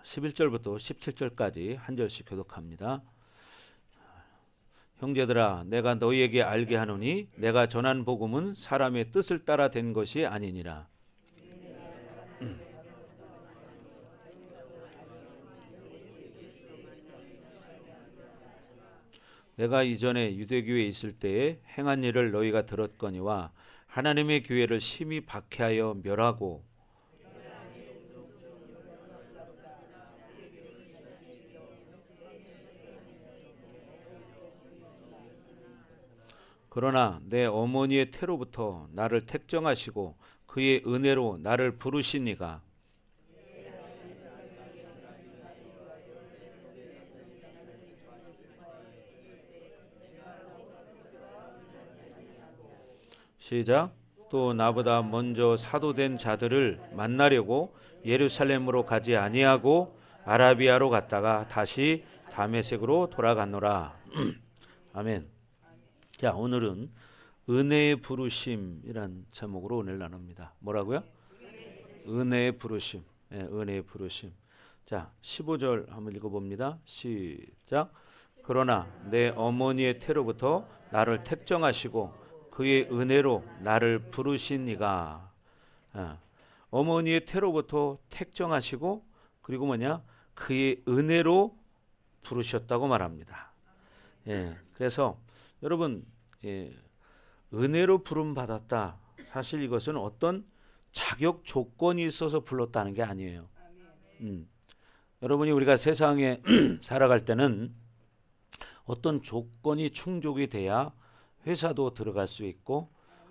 11절부터 17절까지 한 절씩 교독합니다. 형제들아 내가 너희에게 알게 하노니 내가 전한 복음은 사람의 뜻을 따라 된 것이 아니니라. 내가 이전에 유대교에 있을 때에 행한 일을 너희가 들었거니와 하나님의 교회를 심히 박해하여 멸하고 그러나 내 어머니의 태로부터 나를 택정하시고 그의 은혜로 나를 부르시니가 시작. 또 나보다 먼저 사도된 자들을 만나려고 예루살렘으로 가지 아니하고 아라비아로 갔다가 다시 다메섹으로 돌아갔노라. 아멘. 자, 오늘은 은혜의 부르심이란 제목으로 오늘 나눕니다. 뭐라고요? 은혜의 부르심. 네, 은혜의 부르심. 자, 15절 한번 읽어봅니다. 시작. 그러나 내 어머니의 태로부터 나를 택정하시고 그의 은혜로 나를 부르신 이가 어머니의 태로부터 택정하시고 그리고 뭐냐? 그의 은혜로 부르셨다고 말합니다. 예, 그래서 여러분 은혜로 부름 받았다. 사실 이것은 어떤 자격 조건이 있어서 불렀다는 게 아니에요. 여러분이 우리가 세상에 살아갈 때는 어떤 조건이 충족이 돼야 회사도 들어갈 수 있고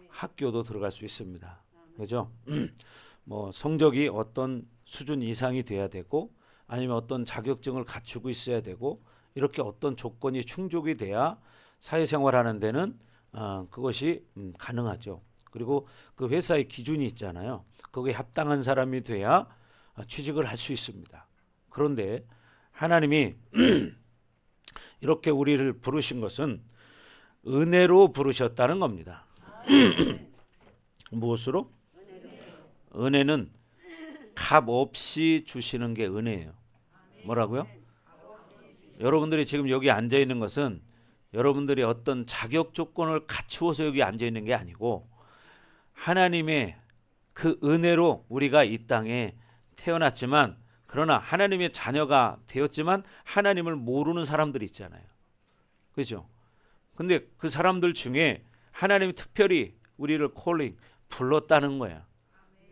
학교도 들어갈 수 있습니다. 그죠? 뭐 성적이 어떤 수준 이상이 돼야 되고 아니면 어떤 자격증을 갖추고 있어야 되고 이렇게 어떤 조건이 충족이 돼야 사회생활하는 데는 그것이 가능하죠. 그리고 그 회사의 기준이 있잖아요. 거기에 합당한 사람이 돼야 취직을 할 수 있습니다. 그런데 하나님이 이렇게 우리를 부르신 것은 은혜로 부르셨다는 겁니다. 무엇으로? 은혜는 값 없이 주시는 게 은혜예요. 뭐라고요? 여러분들이 지금 여기 앉아 있는 것은 여러분들이 어떤 자격 조건을 갖추어서 여기 앉아 있는 게 아니고 하나님의 그 은혜로 우리가 이 땅에 태어났지만 그러나 하나님의 자녀가 되었지만 하나님을 모르는 사람들이 있잖아요. 그렇죠? 근데 그 사람들 중에 하나님이 특별히 우리를 콜링 불렀다는 거야.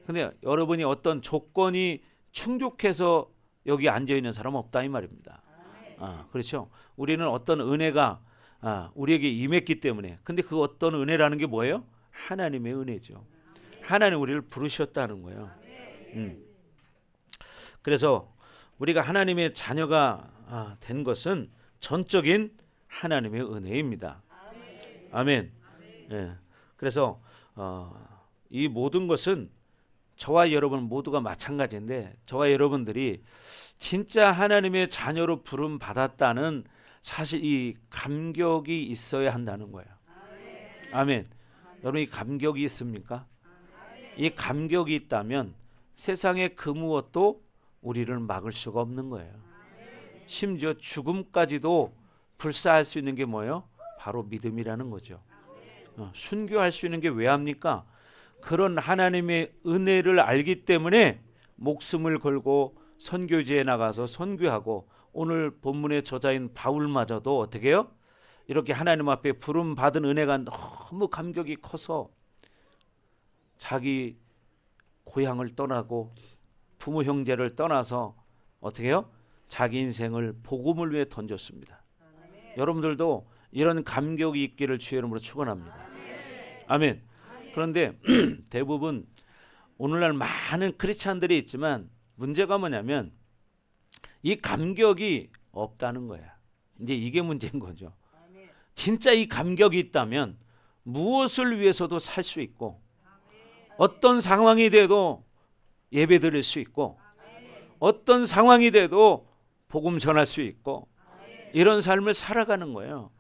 근데 여러분이 어떤 조건이 충족해서 여기 앉아 있는 사람은 없다 이 말입니다. 그렇죠? 우리는 어떤 은혜가 우리에게 임했기 때문에. 근데 그 어떤 은혜라는 게 뭐예요? 하나님의 은혜죠. 하나님 우리를 부르셨다는 거예요. 그래서 우리가 하나님의 자녀가 된 것은 전적인 하나님의 은혜입니다. 아멘. 예. 그래서 이 모든 것은 저와 여러분 모두가 마찬가지인데 저와 여러분들이 진짜 하나님의 자녀로 부름 받았다는 사실 이 감격이 있어야 한다는 거예요. 아멘. 여러분 이 감격이 있습니까? 이 감격이 있다면 세상의 그 무엇도 우리를 막을 수가 없는 거예요. 심지어 죽음까지도 불사할 수 있는 게 뭐예요? 바로 믿음이라는 거죠. 순교할 수 있는 게 왜 합니까? 그런 하나님의 은혜를 알기 때문에 목숨을 걸고 선교지에 나가서 선교하고 오늘 본문의 저자인 바울마저도 어떻게 해요? 이렇게 하나님 앞에 부름 받은 은혜가 너무 감격이 커서 자기 고향을 떠나고 부모 형제를 떠나서 어떻게 해요? 자기 인생을 복음을 위해 던졌습니다. 여러분들도 이런 감격이 있기를 주의 이름으로 축원합니다. 아멘. 그런데 대부분 오늘날 많은 크리스찬들이 있지만 문제가 뭐냐면 이 감격이 없다는 거야. 이제 이게 문제인 거죠. 진짜 이 감격이 있다면 무엇을 위해서도 살 수 있고 어떤 상황이 돼도 예배 드릴 수 있고 어떤 상황이 돼도 복음 전할 수 있고 이런 삶을 살아가는 거예요.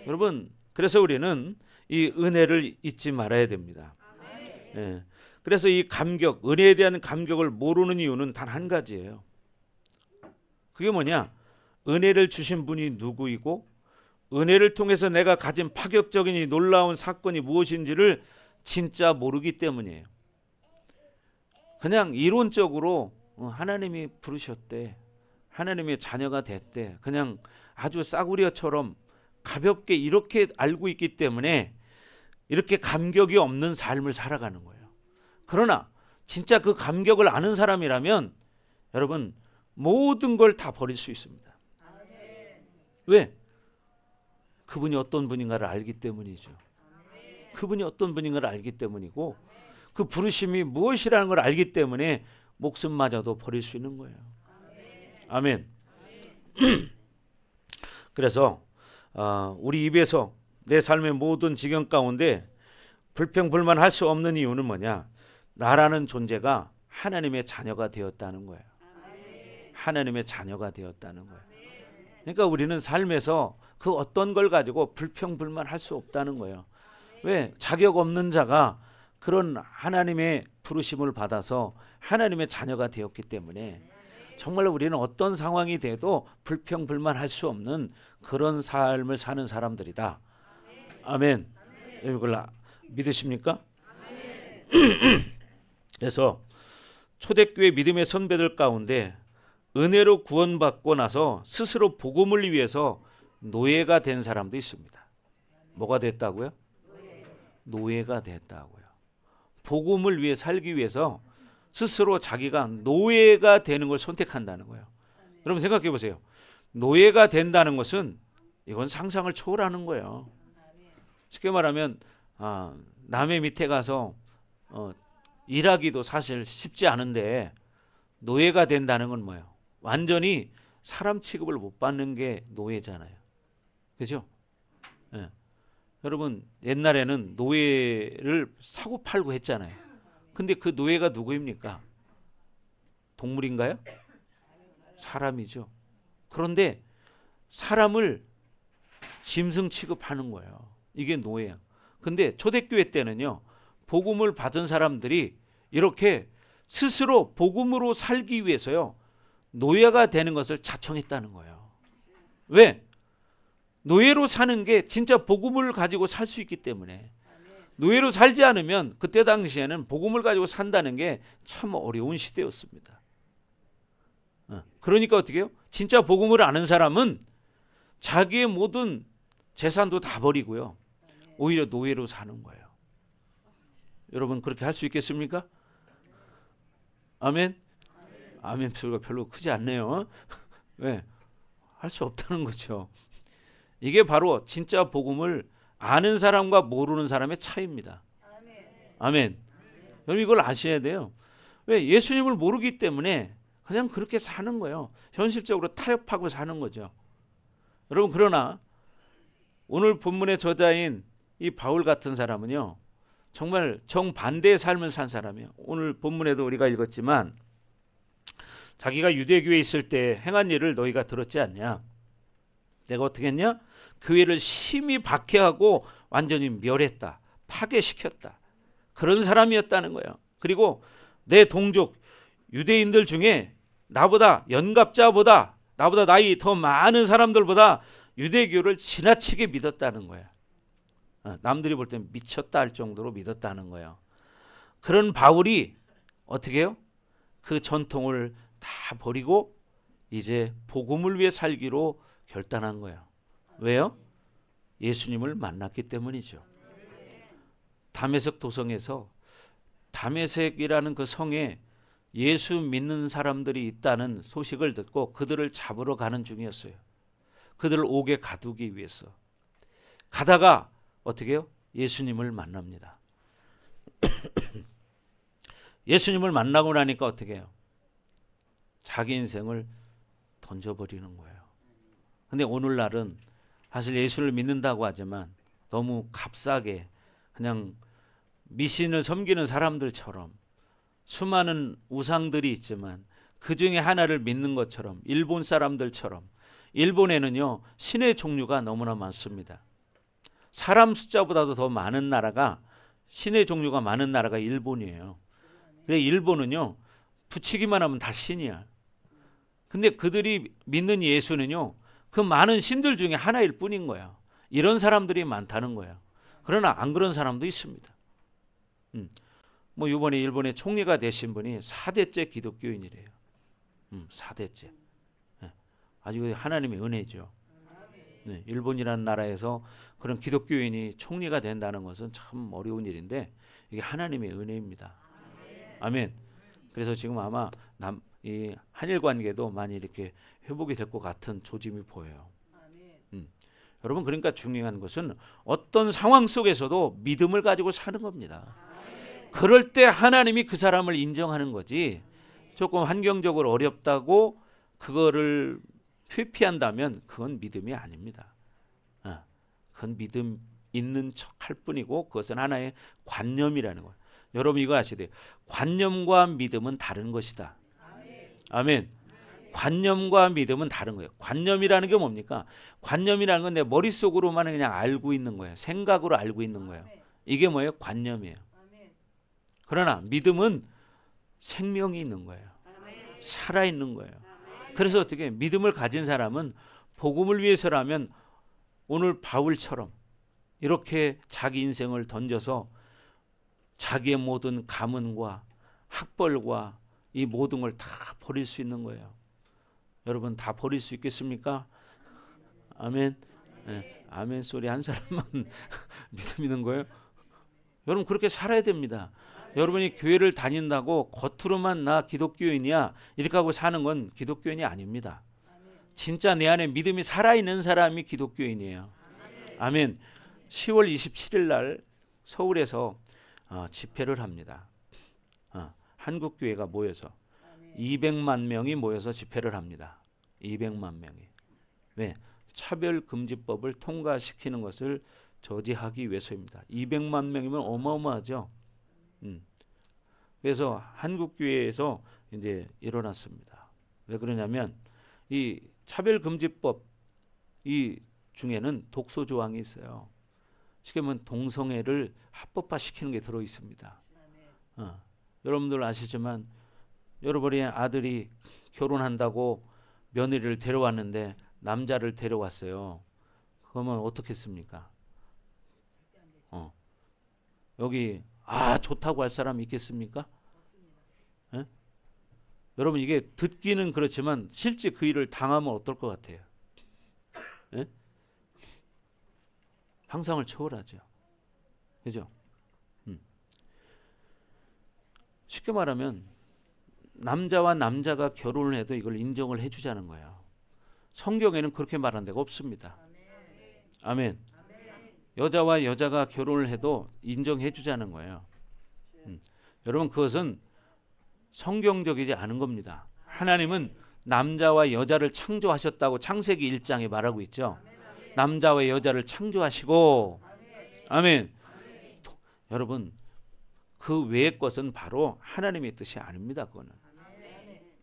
여러분 그래서 우리는 이 은혜를 잊지 말아야 됩니다. 예. 그래서 이 감격, 은혜에 대한 감격을 모르는 이유는 단 한 가지예요. 그게 뭐냐? 은혜를 주신 분이 누구이고 은혜를 통해서 내가 가진 파격적인 이 놀라운 사건이 무엇인지를 진짜 모르기 때문이에요. 그냥 이론적으로 하나님이 부르셨대, 하나님의 자녀가 됐대, 그냥 아주 싸구려처럼 가볍게 이렇게 알고 있기 때문에 이렇게 감격이 없는 삶을 살아가는 거예요. 그러나 진짜 그 감격을 아는 사람이라면 여러분 모든 걸 다 버릴 수 있습니다. 왜? 그분이 어떤 분인가를 알기 때문이죠. 그분이 어떤 분인가를 알기 때문이고 그 부르심이 무엇이라는 걸 알기 때문에 목숨마저도 버릴 수 있는 거예요. 아멘. 그래서 우리 입에서 내 삶의 모든 지경 가운데 불평불만할 수 없는 이유는 뭐냐? 나라는 존재가 하나님의 자녀가 되었다는 거예요. 하나님의 자녀가 되었다는 거예요. 그러니까 우리는 삶에서 그 어떤 걸 가지고 불평불만할 수 없다는 거예요. 왜? 자격 없는 자가 그런 하나님의 부르심을 받아서 하나님의 자녀가 되었기 때문에 정말 우리는 어떤 상황이 돼도 불평불만할 수 없는 그런 삶을 사는 사람들이다. 아멘. 이걸 믿으십니까? 그래서 초대교회 믿음의 선배들 가운데 은혜로 구원받고 나서 스스로 복음을 위해서 노예가 된 사람도 있습니다. 뭐가 됐다고요? 노예가 됐다고요. 복음을 위해 살기 위해서 스스로 자기가 노예가 되는 걸 선택한다는 거예요. 여러분 생각해 보세요. 노예가 된다는 것은 이건 상상을 초월하는 거예요. 쉽게 말하면 남의 밑에 가서 일하기도 사실 쉽지 않은데 노예가 된다는 건 뭐예요? 완전히 사람 취급을 못 받는 게 노예잖아요. 그죠? 네. 여러분 옛날에는 노예를 사고 팔고 했잖아요. 근데 그 노예가 누구입니까? 동물인가요? 사람이죠. 그런데 사람을 짐승 취급하는 거예요. 이게 노예야. 근데 초대교회 때는요, 복음을 받은 사람들이 이렇게 스스로 복음으로 살기 위해서요, 노예가 되는 것을 자청했다는 거예요. 왜? 노예로 사는 게 진짜 복음을 가지고 살 수 있기 때문에. 노예로 살지 않으면 그때 당시에는 복음을 가지고 산다는 게 참 어려운 시대였습니다. 그러니까 어떻게 해요? 진짜 복음을 아는 사람은 자기의 모든 재산도 다 버리고요, 오히려 노예로 사는 거예요. 여러분 그렇게 할 수 있겠습니까? 아멘? 아멘 소리가 별로 크지 않네요. 왜? 할 수 없다는 거죠. 이게 바로 진짜 복음을 아는 사람과 모르는 사람의 차이입니다. 아멘. 여러분 이걸 아셔야 돼요. 왜? 예수님을 모르기 때문에 그냥 그렇게 사는 거예요. 현실적으로 타협하고 사는 거죠. 여러분 그러나 오늘 본문의 저자인 이 바울 같은 사람은요, 정말 정반대의 삶을 산 사람이에요. 오늘 본문에도 우리가 읽었지만 자기가 유대교회에 있을 때 행한 일을 너희가 들었지 않냐? 내가 어떻게 했냐? 교회를 심히 박해하고 완전히 멸했다. 파괴시켰다. 그런 사람이었다는 거예요. 그리고 내 동족 유대인들 중에 나보다 연갑자보다 나보다 나이 더 많은 사람들보다 유대교를 지나치게 믿었다는 거예요. 남들이 볼 땐 미쳤다 할 정도로 믿었다는 거예요. 그런 바울이 어떻게 해요? 그 전통을 다 버리고 이제 복음을 위해 살기로 결단한 거예요. 왜요? 예수님을 만났기 때문이죠. 다메섹 도성에서 다메섹이라는 그 성에 예수 믿는 사람들이 있다는 소식을 듣고 그들을 잡으러 가는 중이었어요. 그들을 옥에 가두기 위해서. 가다가 어떻게 해요? 예수님을 만납니다. 예수님을 만나고 나니까 어떻게 해요? 자기 인생을 던져버리는 거예요. 근데 오늘날은 사실 예수를 믿는다고 하지만 너무 값싸게 그냥 미신을 섬기는 사람들처럼 수많은 우상들이 있지만 그 중에 하나를 믿는 것처럼 일본 사람들처럼, 일본에는요 신의 종류가 너무나 많습니다. 사람 숫자보다도 더 많은 나라가, 신의 종류가 많은 나라가 일본이에요. 그래 일본은요 붙이기만 하면 다 신이야. 근데 그들이 믿는 예수는요, 그 많은 신들 중에 하나일 뿐인 거예요. 이런 사람들이 많다는 거예요. 그러나 안 그런 사람도 있습니다. 뭐 이번에 일본의 총리가 되신 분이 4대째 기독교인이래요. 4대째. 아주 하나님의 은혜죠. 네, 일본이라는 나라에서 그런 기독교인이 총리가 된다는 것은 참 어려운 일인데 이게 하나님의 은혜입니다. 아멘. 그래서 지금 아마 이 한일 관계도 많이 이렇게 회복이 될 것 같은 조짐이 보여요. 여러분, 그러니까 중요한 것은 어떤 상황 속에서도 믿음을 가지고 사는 겁니다. 그럴 때 하나님이 그 사람을 인정하는 거지, 조금 환경적으로 어렵다고 그거를 회피한다면 그건 믿음이 아닙니다. 그건 믿음 있는 척할 뿐이고 그것은 하나의 관념이라는 거예요. 여러분 이거 아셔야 돼요. 관념과 믿음은 다른 것이다. 아멘. 관념과 믿음은 다른 거예요. 관념이라는 게 뭡니까? 관념이라는 건 내 머릿속으로만 그냥 알고 있는 거예요. 생각으로 알고 있는 거예요. 이게 뭐예요? 관념이에요. 그러나 믿음은 생명이 있는 거예요. 살아있는 거예요. 그래서 어떻게 믿음을 가진 사람은 복음을 위해서라면 오늘 바울처럼 이렇게 자기 인생을 던져서 자기의 모든 가문과 학벌과 이 모든 걸 다 버릴 수 있는 거예요. 여러분 다 버릴 수 있겠습니까? 아멘. 네, 아멘 소리 한 사람만 믿음 있는 거예요. 여러분 그렇게 살아야 됩니다. 여러분이 교회를 다닌다고 겉으로만 나 기독교인이야 이렇게 하고 사는 건 기독교인이 아닙니다. 진짜 내 안에 믿음이 살아있는 사람이 기독교인이에요. 아멘. 10월 27일 날 서울에서 집회를 합니다. 한국교회가 모여서 200만 명이 모여서 집회를 합니다. 200만 명이. 왜? 차별금지법을 통과시키는 것을 저지하기 위해서입니다. 200만 명이면 어마어마하죠. 그래서 한국교회에서 이제 일어났습니다. 왜 그러냐면 이 차별금지법 이 중에는 독소 조항이 있어요. 쉽게 말하면 동성애를 합법화시키는 게 들어 있습니다. 여러분들 아시지만 여러분의 아들이 결혼한다고 며느리를 데려왔는데 남자를 데려왔어요. 그러면 어떻겠습니까? 여기 좋다고 할 사람 있겠습니까? 예? 여러분 이게 듣기는 그렇지만 실제 그 일을 당하면 어떨 것 같아요? 예? 상상을 초월하죠. 그죠? 쉽게 말하면 남자와 남자가 결혼을 해도 이걸 인정을 해주자는 거예요. 성경에는 그렇게 말한 데가 없습니다. 아멘. 여자와 여자가 결혼을 해도 인정해 주자는 거예요. 여러분 그것은 성경적이지 않은 겁니다. 하나님은 남자와 여자를 창조하셨다고 창세기 1장에 말하고 있죠. 남자와 여자를 창조하시고 아멘. 여러분 그 외의 것은 바로 하나님의 뜻이 아닙니다. 그거는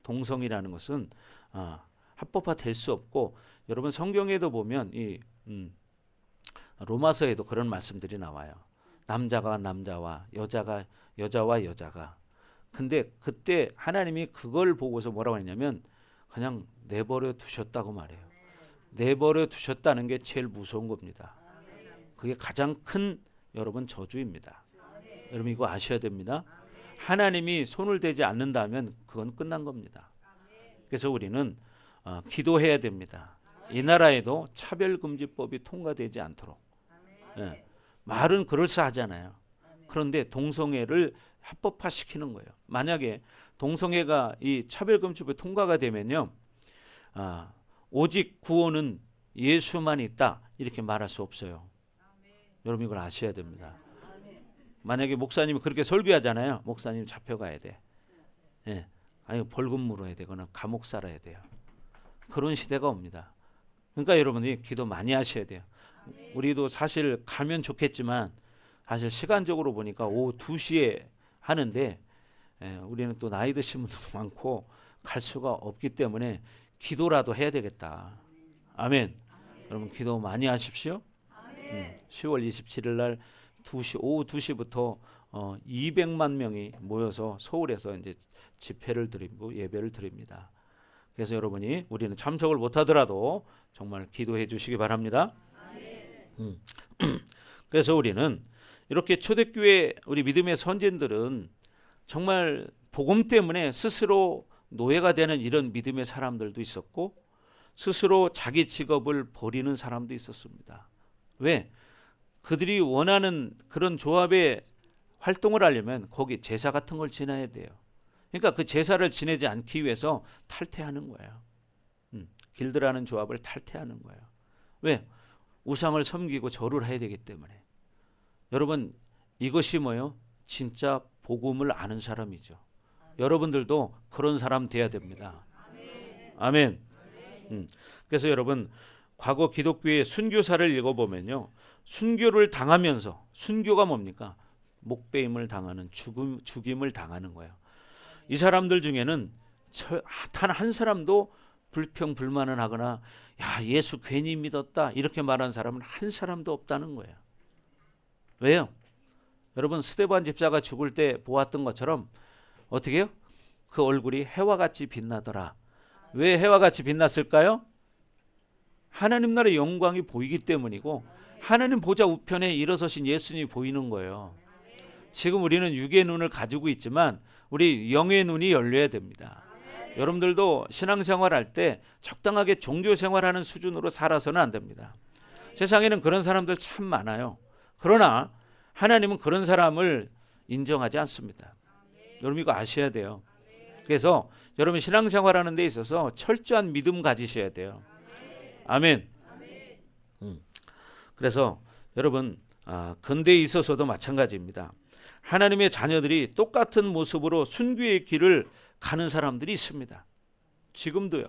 동성이라는 것은 합법화될 수 없고 여러분 성경에도 보면 이 로마서에도 그런 말씀들이 나와요. 남자가 남자와 여자가 여자와 여자가. 근데 그때 하나님이 그걸 보고서 뭐라고 했냐면 그냥 내버려 두셨다고 말해요. 내버려 두셨다는 게 제일 무서운 겁니다. 그게 가장 큰 여러분 저주입니다. 여러분 이거 아셔야 됩니다. 하나님이 손을 대지 않는다면 그건 끝난 겁니다. 그래서 우리는 기도해야 됩니다. 이 나라에도 차별금지법이 통과되지 않도록. 예. 말은 그럴싸하잖아요. 그런데 동성애를 합법화시키는 거예요. 만약에 동성애가 이 차별금지법이 통과가 되면요, 오직 구원은 예수만 있다 이렇게 말할 수 없어요. 여러분 이걸 아셔야 됩니다. 만약에 목사님이 그렇게 설교하잖아요. 목사님 잡혀가야 돼. 예. 아니 벌금 물어야 되거나 감옥 살아야 돼요. 그런 시대가 옵니다. 그러니까 여러분이 기도 많이 하셔야 돼요. 우리도 사실 가면 좋겠지만 사실 시간적으로 보니까 오후 2시에 하는데 우리는 또 나이 드신 분들도 많고 갈 수가 없기 때문에 기도라도 해야 되겠다. 아멘. 여러분 기도 많이 하십시오. 10월 27일 날 오후 2시부터 200만 명이 모여서 서울에서 이제 집회를 드리고 예배를 드립니다. 그래서 여러분이 우리는 참석을 못하더라도 정말 기도해 주시기 바랍니다. 그래서 우리는 이렇게 초대교회 우리 믿음의 선진들은 정말 복음 때문에 스스로 노예가 되는 이런 믿음의 사람들도 있었고 스스로 자기 직업을 버리는 사람도 있었습니다. 왜? 그들이 원하는 그런 조합의 활동을 하려면 거기 제사 같은 걸 지내야 돼요. 그러니까 그 제사를 지내지 않기 위해서 탈퇴하는 거예요. 길드라는 조합을 탈퇴하는 거예요. 왜? 우상을 섬기고 절을 해야 되기 때문에. 여러분 이것이 뭐예요? 진짜 복음을 아는 사람이죠. 여러분들도 그런 사람 돼야 됩니다. 아멘. 그래서 여러분 과거 기독교의 순교사를 읽어보면요. 순교를 당하면서 순교가 뭡니까? 목배임을 당하는 죽임을 당하는 거예요. 이 사람들 중에는 단 한 사람도 불평불만을 하거나 야 예수 괜히 믿었다 이렇게 말한 사람은 한 사람도 없다는 거예요. 왜요? 여러분 스데반 집사가 죽을 때 보았던 것처럼 어떻게 해요? 그 얼굴이 해와 같이 빛나더라. 왜 해와 같이 빛났을까요? 하나님 나라의 영광이 보이기 때문이고 하나님 보좌 우편에 일어서신 예수님이 보이는 거예요. 지금 우리는 육의 눈을 가지고 있지만 우리 영의 눈이 열려야 됩니다. 여러분들도 신앙생활할 때 적당하게 종교생활하는 수준으로 살아서는 안 됩니다. 세상에는 그런 사람들 참 많아요. 그러나 하나님은 그런 사람을 인정하지 않습니다. 여러분 이거 아셔야 돼요. 그래서 여러분 신앙생활하는 데 있어서 철저한 믿음 가지셔야 돼요. 아멘. 그래서 여러분 근대에 있어서도 마찬가지입니다. 하나님의 자녀들이 똑같은 모습으로 순교의 길을 가는 사람들이 있습니다. 지금도요.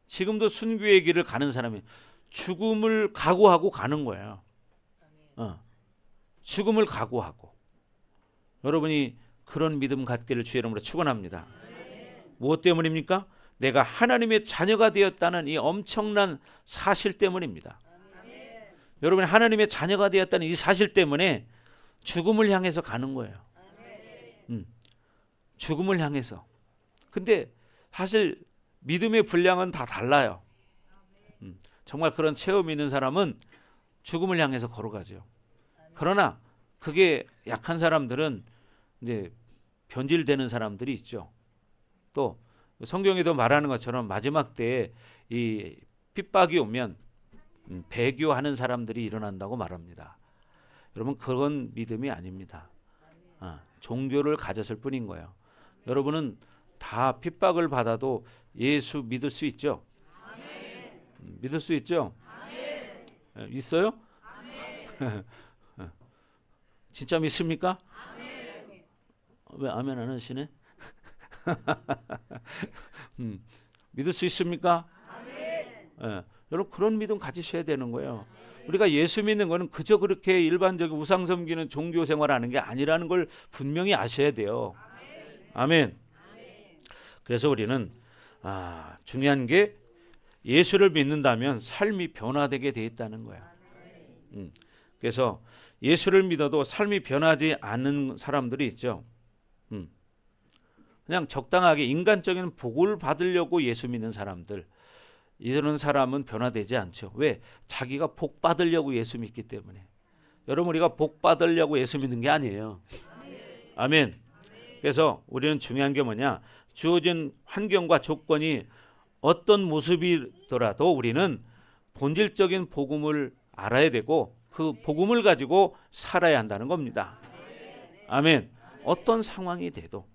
지금도 순교의 길을 가는 사람이 죽음을 각오하고 가는 거예요. 죽음을 각오하고. 여러분이 그런 믿음 갖기를 주의 이름으로 축원합니다. 무엇 때문입니까? 내가 하나님의 자녀가 되었다는 이 엄청난 사실 때문입니다. 여러분이 하나님의 자녀가 되었다는 이 사실 때문에 죽음을 향해서 가는 거예요. 죽음을 향해서. 근데 사실 믿음의 분량은 다 달라요. 정말 그런 체험이 있는 사람은 죽음을 향해서 걸어가죠. 그러나 그게 약한 사람들은 이제 변질되는 사람들이 있죠. 또 성경에도 말하는 것처럼 마지막 때에 이 핍박이 오면 배교하는 사람들이 일어난다고 말합니다. 여러분 그건 믿음이 아닙니다. 종교를 가졌을 뿐인 거예요. 여러분은 다 핍박을 받아도 예수 믿을 수 있죠? 믿을 수 있죠? 있어요? 진짜 믿습니까? 왜 아멘 안 하시네? 믿을 수 있습니까? 여러분 그런 믿음 가지셔야 되는 거예요. 우리가 예수 믿는 거는 그저 그렇게 일반적인 우상 섬기는 종교 생활하는 게 아니라는 걸 분명히 아셔야 돼요. 아멘. 그래서 우리는 중요한 게 예수를 믿는다면 삶이 변화되게 돼 있다는 거야. 그래서 예수를 믿어도 삶이 변하지 않는 사람들이 있죠. 그냥 적당하게 인간적인 복을 받으려고 예수 믿는 사람들, 이런 사람은 변화되지 않죠. 왜? 자기가 복 받으려고 예수 믿기 때문에. 여러분 우리가 복 받으려고 예수 믿는 게 아니에요. 아멘. 그래서 우리는 중요한 게 뭐냐? 주어진 환경과 조건이 어떤 모습이더라도 우리는 본질적인 복음을 알아야 되고 그 복음을 가지고 살아야 한다는 겁니다. 아멘. 어떤 상황이 돼도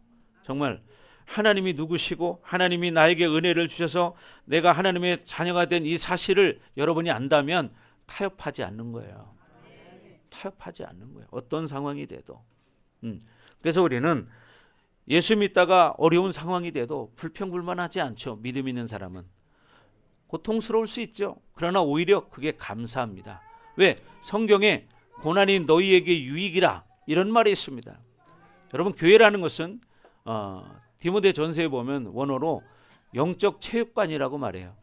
정말 하나님이 누구시고 하나님이 나에게 은혜를 주셔서 내가 하나님의 자녀가 된 이 사실을 여러분이 안다면 타협하지 않는 거예요. 타협하지 않는 거예요. 어떤 상황이 돼도. 그래서 우리는 예수 믿다가 어려운 상황이 돼도 불평불만하지 않죠. 믿음 있는 사람은. 고통스러울 수 있죠. 그러나 오히려 그게 감사합니다. 왜? 성경에 고난이 너희에게 유익이라 이런 말이 있습니다. 여러분 교회라는 것은 디모데 전서에 보면 원어로 영적 체육관이라고 말해요.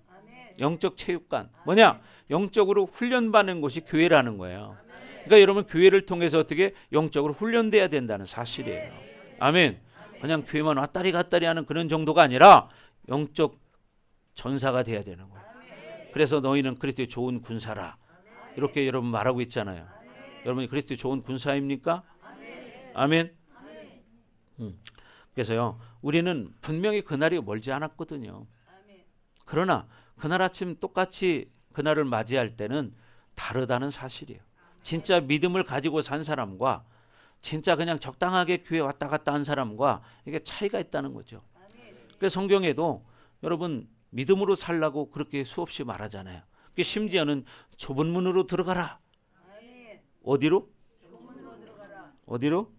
영적 체육관. 뭐냐? 영적으로 훈련받는 곳이 교회라는 거예요. 그러니까 여러분 교회를 통해서 어떻게 영적으로 훈련돼야 된다는 사실이에요. 아멘. 그냥 교회만 왔다리 갔다리 하는 그런 정도가 아니라 영적 전사가 돼야 되는 거예요. 그래서 너희는 그리스도의 좋은 군사라. 이렇게 여러분 말하고 있잖아요. 여러분이 그리스도의 좋은 군사입니까? 아멘. 그래서요, 우리는 분명히 그날이 멀지 않았거든요. 그러나 그날 아침 똑같이 그날을 맞이할 때는 다르다는 사실이에요. 진짜 믿음을 가지고 산 사람과 진짜 그냥 적당하게 교회 왔다 갔다 한 사람과 이게 차이가 있다는 거죠. 그래서 성경에도 여러분 믿음으로 살라고 그렇게 수없이 말하잖아요. 심지어는 좁은 문으로 들어가라. 어디로? 어디로?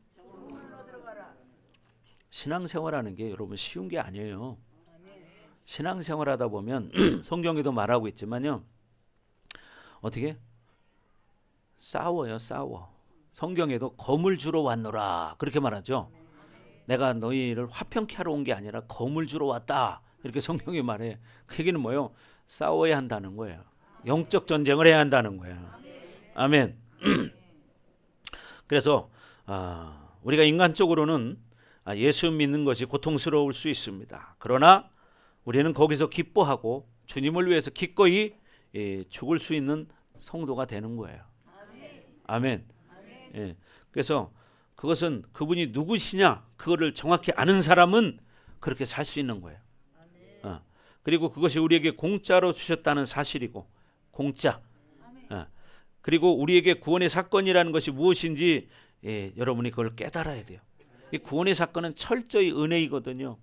신앙생활하는 게 여러분 쉬운 게 아니에요. 신앙생활하다 보면 성경에도 말하고 있지만요, 어떻게? 싸워요. 싸워. 성경에도 검을 주러 왔노라 그렇게 말하죠. 내가 너희를 화평케 하러 온 게 아니라 검을 주러 왔다 이렇게 성경이 말해. 그 얘기는 뭐예요? 싸워야 한다는 거예요. 영적 전쟁을 해야 한다는 거예요. 아멘. 그래서 우리가 인간적으로는 예수 믿는 것이 고통스러울 수 있습니다. 그러나 우리는 거기서 기뻐하고 주님을 위해서 기꺼이 죽을 수 있는 성도가 되는 거예요. 아멘. 예. 그래서 그것은 그분이 누구시냐 그거를 정확히 아는 사람은 그렇게 살 수 있는 거예요. 그리고 그것이 우리에게 공짜로 주셨다는 사실이고, 공짜. 그리고 우리에게 구원의 사건이라는 것이 무엇인지 여러분이 그걸 깨달아야 돼요. 이 구원의 사건은 철저히 은혜이거든요.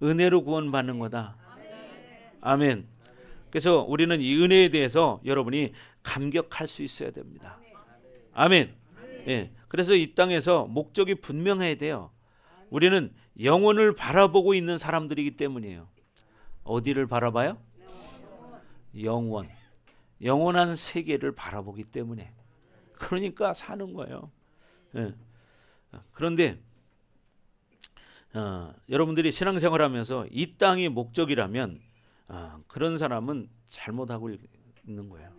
은혜로 구원받는 거다. 아멘. 그래서 우리는 이 은혜에 대해서 여러분이 감격할 수 있어야 됩니다. 아멘. 예. 그래서 이 땅에서 목적이 분명해야 돼요. 우리는 영혼을 바라보고 있는 사람들이기 때문이에요. 어디를 바라봐요? 영원. 영원한 세계를 바라보기 때문에. 그러니까 사는 거예요. 예. 그런데 여러분들이 신앙생활하면서 이 땅이 목적이라면 그런 사람은 잘못하고 있는 거예요.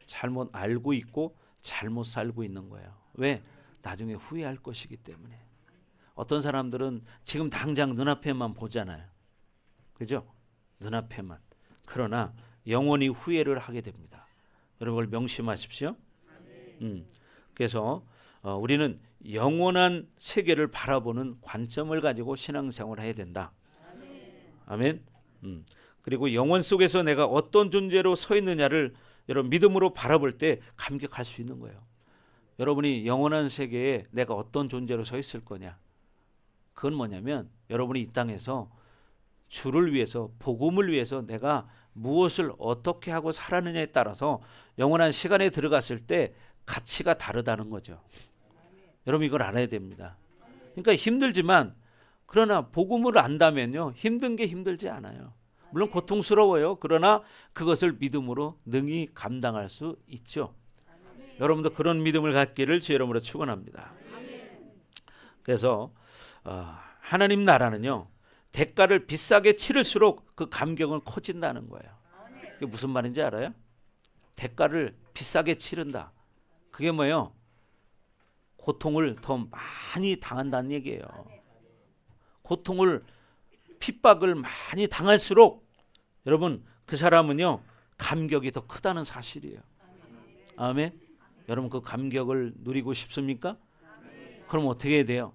잘못 알고 있고 잘못 살고 있는 거예요. 왜? 나중에 후회할 것이기 때문에. 어떤 사람들은 지금 당장 눈앞에만 보잖아요. 그죠? 눈앞에만. 그러나 영원히 후회를 하게 됩니다. 여러분 그걸 명심하십시오. 그래서 우리는 영원한 세계를 바라보는 관점을 가지고 신앙생활을 해야 된다. 아멘. 그리고 영원 속에서 내가 어떤 존재로 서 있느냐를 여러분 믿음으로 바라볼 때 감격할 수 있는 거예요. 여러분이 영원한 세계에 내가 어떤 존재로 서 있을 거냐. 그건 뭐냐면 여러분이 이 땅에서 주를 위해서, 복음을 위해서 내가 무엇을 어떻게 하고 살았느냐에 따라서 영원한 시간에 들어갔을 때 가치가 다르다는 거죠. 여러분 이걸 알아야 됩니다. 그러니까 힘들지만, 그러나 복음을 안다면요 힘든 게 힘들지 않아요. 물론 고통스러워요. 그러나 그것을 믿음으로 능히 감당할 수 있죠. 여러분도 그런 믿음을 갖기를 주의 이름으로 축원합니다. 그래서 하나님 나라는요 대가를 비싸게 치를수록 그 감격은 커진다는 거예요. 이게 무슨 말인지 알아요? 대가를 비싸게 치른다. 그게 뭐예요? 고통을 더 많이 당한다는 얘기예요. 고통을, 핍박을 많이 당할수록 여러분 그 사람은요 감격이 더 크다는 사실이에요. 아멘. 여러분 그 감격을 누리고 싶습니까? 그럼 어떻게 해야 돼요?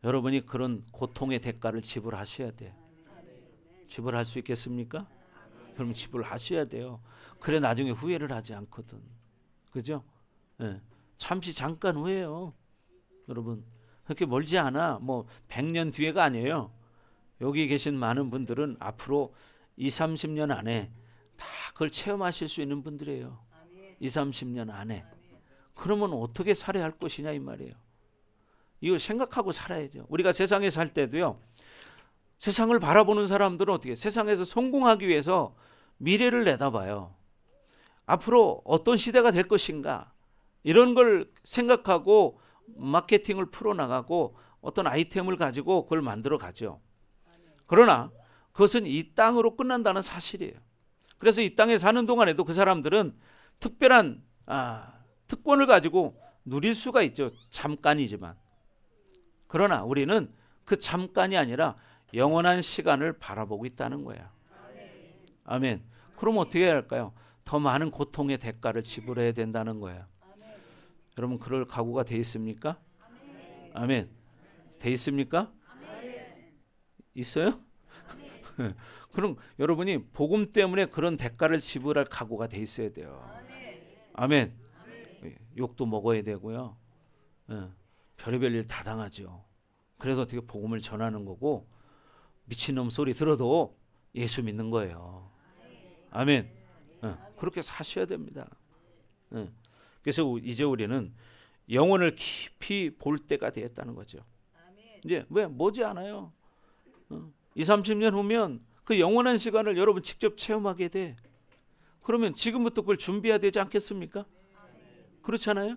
여러분이 그런 고통의 대가를 지불하셔야 돼요. 지불할 수 있겠습니까? 그럼 지불하셔야 돼요. 그래 나중에 후회를 하지 않거든. 그죠? 네. 잠시 잠깐 후회요. 여러분 그렇게 멀지 않아. 뭐 100년 뒤에가 아니에요. 여기 계신 많은 분들은 앞으로 20-30년 안에 다 그걸 체험하실 수 있는 분들이에요. 20-30년 안에. 그러면 어떻게 살아야 할 것이냐 이 말이에요. 이거 생각하고 살아야죠. 우리가 세상에 살 때도요. 세상을 바라보는 사람들은 어떻게 세상에서 성공하기 위해서 미래를 내다봐요. 앞으로 어떤 시대가 될 것인가 이런 걸 생각하고 마케팅을 풀어나가고 어떤 아이템을 가지고 그걸 만들어 가죠. 그러나 그것은 이 땅으로 끝난다는 사실이에요. 그래서 이 땅에 사는 동안에도 그 사람들은 특별한 특권을 가지고 누릴 수가 있죠. 잠깐이지만. 그러나 우리는 그 잠깐이 아니라 영원한 시간을 바라보고 있다는 거예요. 아멘. 그럼 어떻게 해야 할까요? 더 많은 고통의 대가를 지불해야 된다는 거예요. 여러분 그럴 각오가 돼 있습니까? 아멘. 돼 있습니까? 있어요? 그럼 여러분이 복음 때문에 그런 대가를 지불할 각오가 돼 있어야 돼요. 아멘. 욕도 먹어야 되고요. 별의별 일 다 당하죠. 그래서 어떻게 복음을 전하는 거고, 미친놈 소리 들어도 예수 믿는 거예요. 아멘. 그렇게 사셔야 됩니다. 그래서 이제 우리는 영혼을 깊이 볼 때가 되었다는 거죠. 이제 왜 머지 않아요. 20-30년 후면 그 영원한 시간을 여러분 직접 체험하게 돼. 그러면 지금부터 그걸 준비해야 되지 않겠습니까? 그렇잖아요.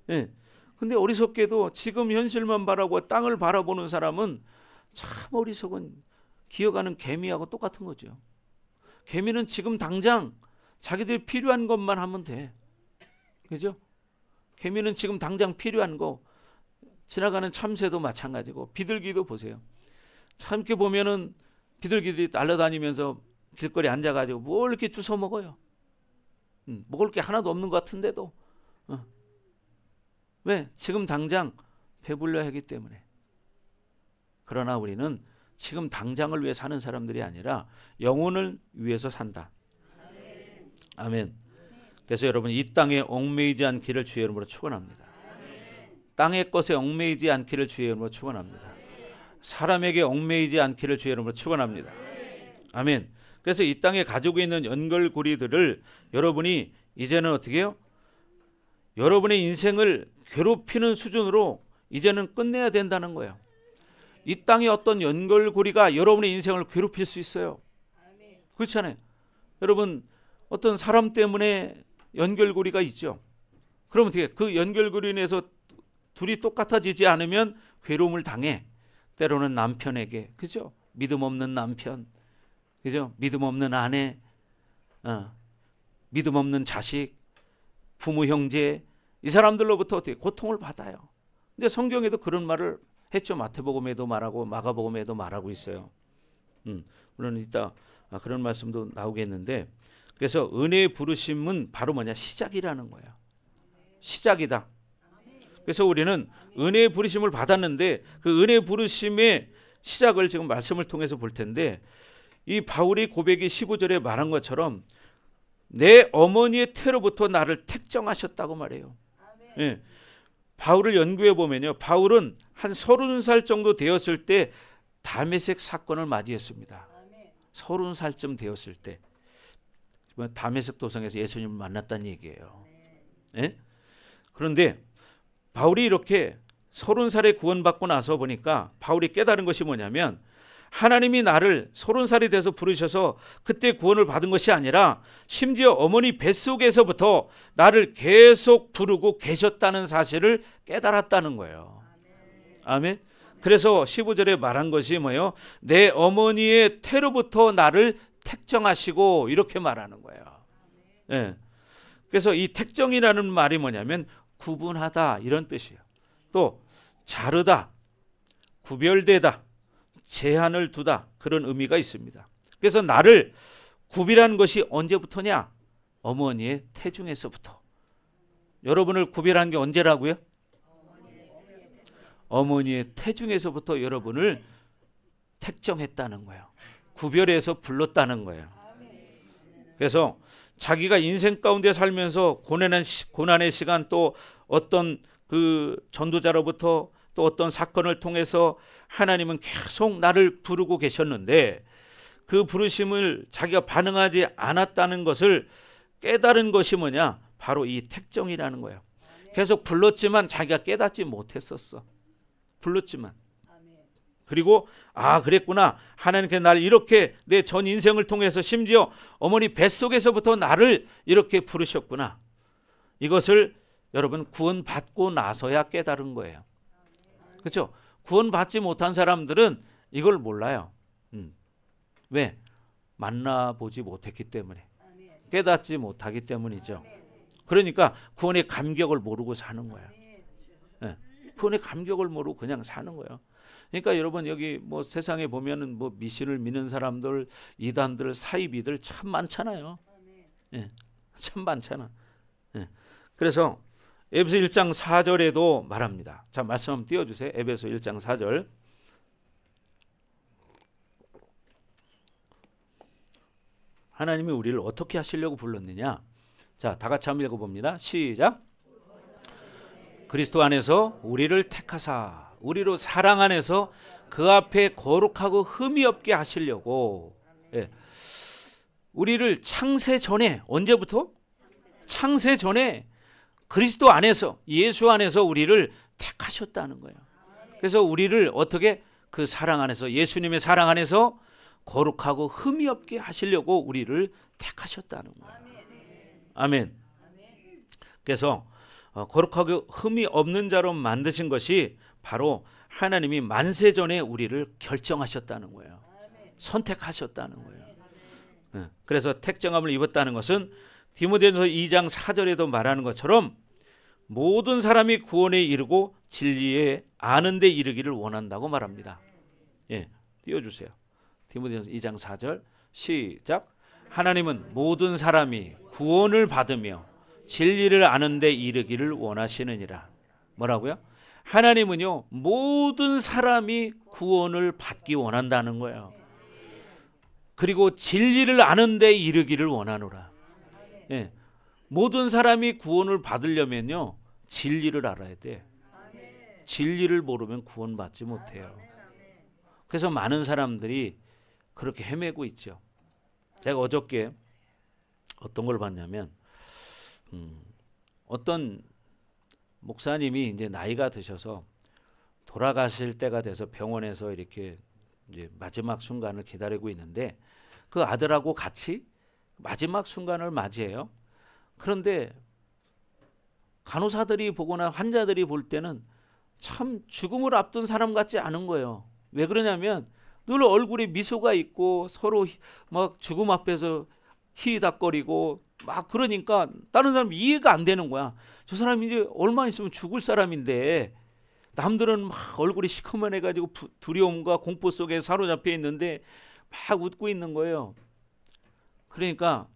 예. 근데 어리석게도 지금 현실만 바라고 땅을 바라보는 사람은 참 어리석은, 기어가는 개미하고 똑같은 거죠. 개미는 지금 당장 자기들이 필요한 것만 하면 돼. 그죠? 개미는 지금 당장 필요한 거, 지나가는 참새도 마찬가지고, 비둘기도 보세요. 참 이렇게 보면은 비둘기들이 날아다니면서 길거리 앉아가지고 뭘 이렇게 주워 먹어요. 먹을 게 하나도 없는 것 같은데도. 왜? 지금 당장 배불러야 하기 때문에. 그러나 우리는 지금 당장을 위해 사는 사람들이 아니라 영혼을 위해서 산다. 아멘. 그래서 여러분 이 땅에 얽매이지 않기를 주의 이름으로 축원합니다. 땅의 것에 얽매이지 않기를 주의 이름으로 축원합니다. 사람에게 얽매이지 않기를 주의 이름으로 축원합니다. 아멘. 그래서 이 땅에 가지고 있는 연결고리들을 여러분이 이제는 어떻게 해요? 여러분의 인생을 괴롭히는 수준으로 이제는 끝내야 된다는 거예요. 이 땅의 어떤 연결고리가 여러분의 인생을 괴롭힐 수 있어요. 그렇잖아요. 여러분 어떤 사람 때문에 연결고리가 있죠. 그러면 어떻게 그 연결고리 인해서 둘이 똑같아지지 않으면 괴로움을 당해. 때로는 남편에게, 그죠? 믿음 없는 남편, 그죠? 믿음 없는 아내, 믿음 없는 자식, 부모 형제, 이 사람들로부터 어떻게 고통을 받아요. 근데 성경에도 그런 말을 했죠. 마태복음에도 말하고 마가복음에도 말하고 있어요. 물론 이따 그런 말씀도 나오겠는데, 그래서 은혜의 부르심은 바로 뭐냐? 시작이라는 거예요. 시작이다. 그래서 우리는 은혜의 부르심을 받았는데 그 은혜의 부르심의 시작을 지금 말씀을 통해서 볼 텐데, 이 바울의 고백이 15절에 말한 것처럼 내 어머니의 태로부터 나를 택정하셨다고 말해요. 예. 바울을 연구해 보면요, 바울은 한 30살 정도 되었을 때 다메섹 사건을 맞이했습니다. 30살쯤 되었을 때 다메섹 도성에서 예수님을 만났다는 얘기예요. 예? 그런데 바울이 이렇게 30살에 구원받고 나서 보니까 바울이 깨달은 것이 뭐냐면, 하나님이 나를 30살이 돼서 부르셔서 그때 구원을 받은 것이 아니라 심지어 어머니 뱃속에서부터 나를 계속 부르고 계셨다는 사실을 깨달았다는 거예요. 아멘. 그래서 15절에 말한 것이 뭐예요? 내 어머니의 태로부터 나를 택정하시고, 이렇게 말하는 거예요. 예. 그래서 이 택정이라는 말이 뭐냐면 구분하다, 이런 뜻이에요. 또 자르다, 구별되다, 제한을 두다, 그런 의미가 있습니다. 그래서 나를 구별한 것이 언제부터냐? 어머니의 태중에서부터. 여러분을 구별한 게 언제라고요? 어머니의 태중에서부터 여러분을 택정했다는 거예요. 구별해서 불렀다는 거예요. 그래서 자기가 인생 가운데 살면서 고난의 시간, 또 어떤 그 전도자로부터 또 어떤 사건을 통해서 하나님은 계속 나를 부르고 계셨는데, 그 부르심을 자기가 반응하지 않았다는 것을 깨달은 것이 뭐냐? 바로 이 택정이라는 거예요. 계속 불렀지만 자기가 깨닫지 못했었어. 불렀지만. 그리고 그랬구나, 하나님께서 나를 이렇게 내 전 인생을 통해서 심지어 어머니 뱃속에서부터 나를 이렇게 부르셨구나. 이것을 여러분 구원받고 나서야 깨달은 거예요. 그렇죠? 구원받지 못한 사람들은 이걸 몰라요. 왜? 만나보지 못했기 때문에, 깨닫지 못하기 때문이죠. 그러니까 구원의 감격을 모르고 사는 거예요. 네. 구원의 감격을 모르고 그냥 사는 거예요. 그러니까 여러분 여기 뭐 세상에 보면은 뭐 미신을 믿는 사람들, 이단들, 사이비들 참 많잖아요. 예, 참 많잖아. 예. 그래서 에베소 1장 4절에도 말합니다. 자, 말씀 한번 띄워주세요. 에베소 1장 4절. 하나님이 우리를 어떻게 하시려고 불렀느냐? 자, 다 같이 한번 읽어봅니다. 시작. 그리스도 안에서 우리를 택하사 우리로 사랑 안에서 그 앞에 거룩하고 흠이 없게 하시려고. 예. 우리를 창세 전에, 언제부터? 창세 전에 그리스도 안에서, 예수 안에서 우리를 택하셨다는 거예요. 그래서 우리를 어떻게? 그 사랑 안에서, 예수님의 사랑 안에서 거룩하고 흠이 없게 하시려고 우리를 택하셨다는 거예요. 아멘. 그래서 거룩하고 흠이 없는 자로 만드신 것이 바로 하나님이 만세 전에 우리를 결정하셨다는 거예요. 선택하셨다는 거예요. 그래서 택정함을 입었다는 것은 디모데전서 2장 4절에도 말하는 것처럼 모든 사람이 구원에 이르고 진리에 아는 데 이르기를 원한다고 말합니다. 예, 띄워주세요. 디모데전서 2장 4절 시작. 하나님은 모든 사람이 구원을 받으며 진리를 아는 데 이르기를 원하시느니라. 뭐라고요? 하나님은요, 모든 사람이 구원을 받기 원한다는 거예요. 그리고 진리를 아는 데 이르기를 원하노라. 예, 모든 사람이 구원을 받으려면요, 진리를 알아야 돼. 진리를 모르면 구원받지 못해요. 그래서 많은 사람들이 그렇게 헤매고 있죠. 제가 어저께 어떤 걸 봤냐면 어떤 목사님이 이제 나이가 드셔서 돌아가실 때가 돼서 병원에서 이렇게 이제 마지막 순간을 기다리고 있는데 그 아들하고 같이 마지막 순간을 맞이해요. 그런데 간호사들이 보거나 환자들이 볼 때는 참 죽음을 앞둔 사람 같지 않은 거예요. 왜 그러냐면 늘 얼굴에 미소가 있고 서로 막 죽음 앞에서 희닥거리고 막 그러니까 다른 사람 이해가 안 되는 거야. 저 사람이 이제 얼마 있으면 죽을 사람인데 남들은 막 얼굴이 시커먼해가지고 두려움과 공포 속에 사로잡혀 있는데 막 웃고 있는 거예요. 그러니까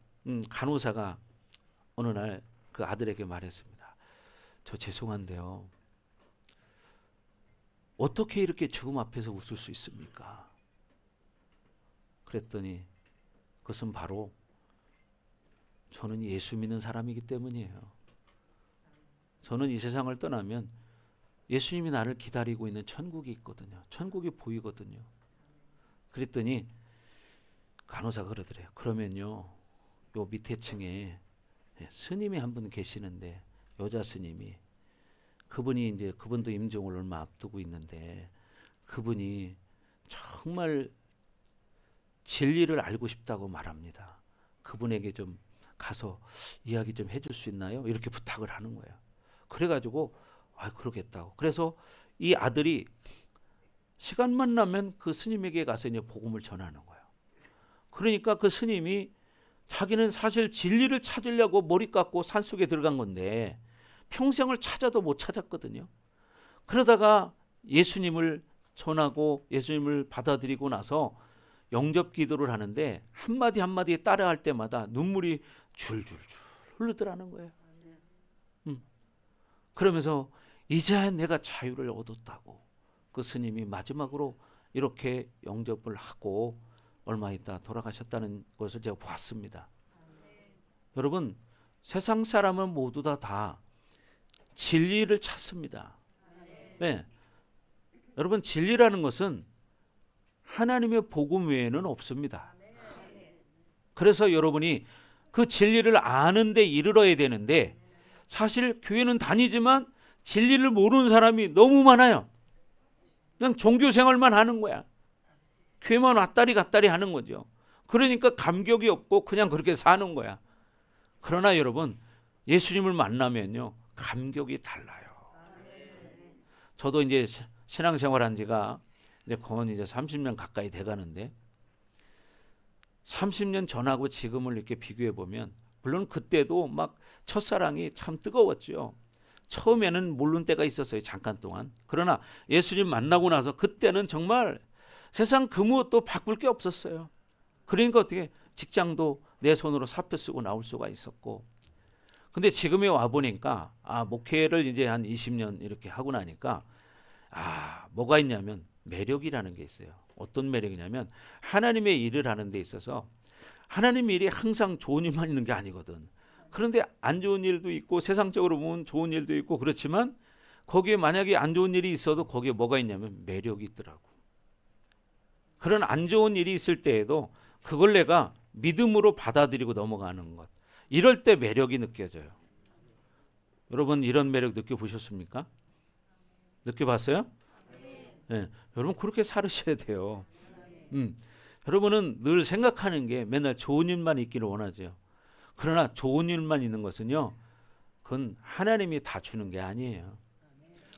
간호사가 어느 날 그 아들에게 말했습니다. 저 죄송한데요. 어떻게 이렇게 죽음 앞에서 웃을 수 있습니까? 그랬더니 그것은 바로 저는 예수 믿는 사람이기 때문이에요. 저는 이 세상을 떠나면 예수님이 나를 기다리고 있는 천국이 있거든요. 천국이 보이거든요. 그랬더니 간호사가 그러더래요. 그러면요, 요 밑에 층에 스님이 한 분 계시는데 여자 스님이 그분이 이제 그분도 임종을 얼마 앞두고 있는데 그분이 정말 진리를 알고 싶다고 말합니다. 그분에게 좀 가서 이야기 좀 해줄 수 있나요? 이렇게 부탁을 하는 거예요. 그래가지고 그러겠다고. 그래서 이 아들이 시간만 나면 그 스님에게 가서 이제 복음을 전하는 거예요. 그러니까 그 스님이 자기는 사실 진리를 찾으려고 머리 깎고 산속에 들어간 건데 평생을 찾아도 못 찾았거든요. 그러다가 예수님을 전하고 예수님을 받아들이고 나서 영접 기도를 하는데 한마디 한마디에 따라할 때마다 눈물이 줄줄줄 흐르더라는 거예요. 그러면서 이제 내가 자유를 얻었다고 그 스님이 마지막으로 이렇게 영접을 하고 얼마 있다 돌아가셨다는 것을 제가 봤습니다. 여러분, 세상 사람은 모두 다 진리를 찾습니다. 네. 여러분, 진리라는 것은 하나님의 복음 외에는 없습니다. 그래서 여러분이 그 진리를 아는 데 이르러야 되는데 사실 교회는 다니지만 진리를 모르는 사람이 너무 많아요. 그냥 종교 생활만 하는 거야. 교회만 왔다리 갔다리 하는 거죠. 그러니까 감격이 없고 그냥 그렇게 사는 거야. 그러나 여러분, 예수님을 만나면요, 감격이 달라요. 저도 이제 신앙생활한 지가 거의 이제 30년 가까이 돼가는데 30년 전하고 지금을 이렇게 비교해 보면 물론 그때도 막 첫사랑이 참 뜨거웠죠. 처음에는 모르는 때가 있었어요. 잠깐 동안. 그러나 예수님 만나고 나서 그때는 정말 세상 그 무엇도 바꿀 게 없었어요. 그러니까 어떻게 직장도 내 손으로 사표 쓰고 나올 수가 있었고, 근데 지금에 와 보니까 목회를 이제 한 20년 이렇게 하고 나니까 뭐가 있냐면 매력이라는 게 있어요. 어떤 매력이냐면 하나님의 일을 하는 데 있어서 하나님의 일이 항상 좋은 일만 있는 게 아니거든. 그런데 안 좋은 일도 있고 세상적으로 보면 좋은 일도 있고 그렇지만 거기에 만약에 안 좋은 일이 있어도 거기에 뭐가 있냐면 매력이 있더라고. 그런 안 좋은 일이 있을 때에도 그걸 내가 믿음으로 받아들이고 넘어가는 것. 이럴 때 매력이 느껴져요. 여러분 이런 매력 느껴보셨습니까? 느껴봤어요? 네. 여러분 그렇게 살으셔야 돼요. 여러분은 늘 생각하는 게 맨날 좋은 일만 있기를 원하죠. 그러나 좋은 일만 있는 것은요, 그건 하나님이 다 주는 게 아니에요.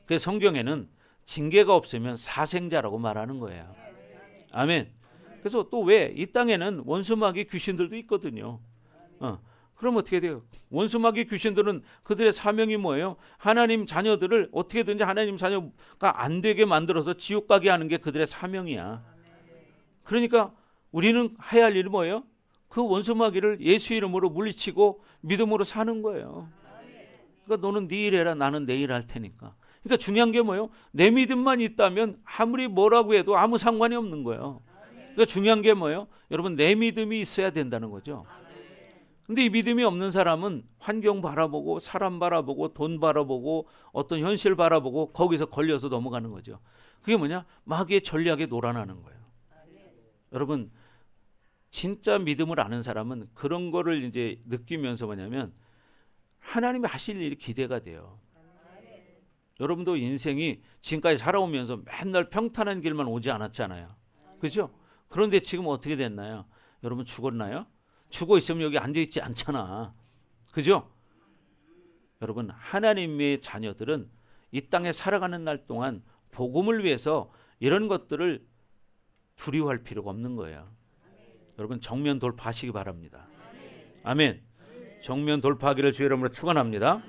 그래서 성경에는 징계가 없으면 사생자라고 말하는 거예요. 아멘. 그래서 또 왜 이 땅에는 원수마귀 귀신들도 있거든요. 그럼 어떻게 돼요? 원수마귀 귀신들은 그들의 사명이 뭐예요? 하나님 자녀들을 어떻게든지 하나님 자녀가 안 되게 만들어서 지옥 가게 하는 게 그들의 사명이야. 그러니까 우리는 해야 할 일은 뭐예요? 그 원수마귀를 예수 이름으로 물리치고 믿음으로 사는 거예요. 그러니까 너는 네 일 해라, 나는 내 일 할 테니까. 그러니까 중요한 게 뭐예요? 내 믿음만 있다면 아무리 뭐라고 해도 아무 상관이 없는 거예요. 그러니까 중요한 게 뭐예요? 여러분 내 믿음이 있어야 된다는 거죠. 근데 이 믿음이 없는 사람은 환경 바라보고 사람 바라보고 돈 바라보고 어떤 현실 바라보고 거기서 걸려서 넘어가는 거죠. 그게 뭐냐? 마귀의 전략에 놀아나는 거예요. 여러분 진짜 믿음을 아는 사람은 그런 거를 이제 느끼면서 뭐냐면 하나님이 하실 일이 기대가 돼요. 여러분도 인생이 지금까지 살아오면서 맨날 평탄한 길만 오지 않았잖아요. 그죠? 그런데 지금 어떻게 됐나요? 여러분 죽었나요? 죽어 있으면 여기 앉아 있지 않잖아. 그죠? 여러분 하나님의 자녀들은 이 땅에 살아가는 날 동안 복음을 위해서 이런 것들을 두려워할 필요가 없는 거예요. 여러분 정면 돌파하시기 바랍니다. 아멘. 정면 돌파하기를 주의 이름으로 축원합니다.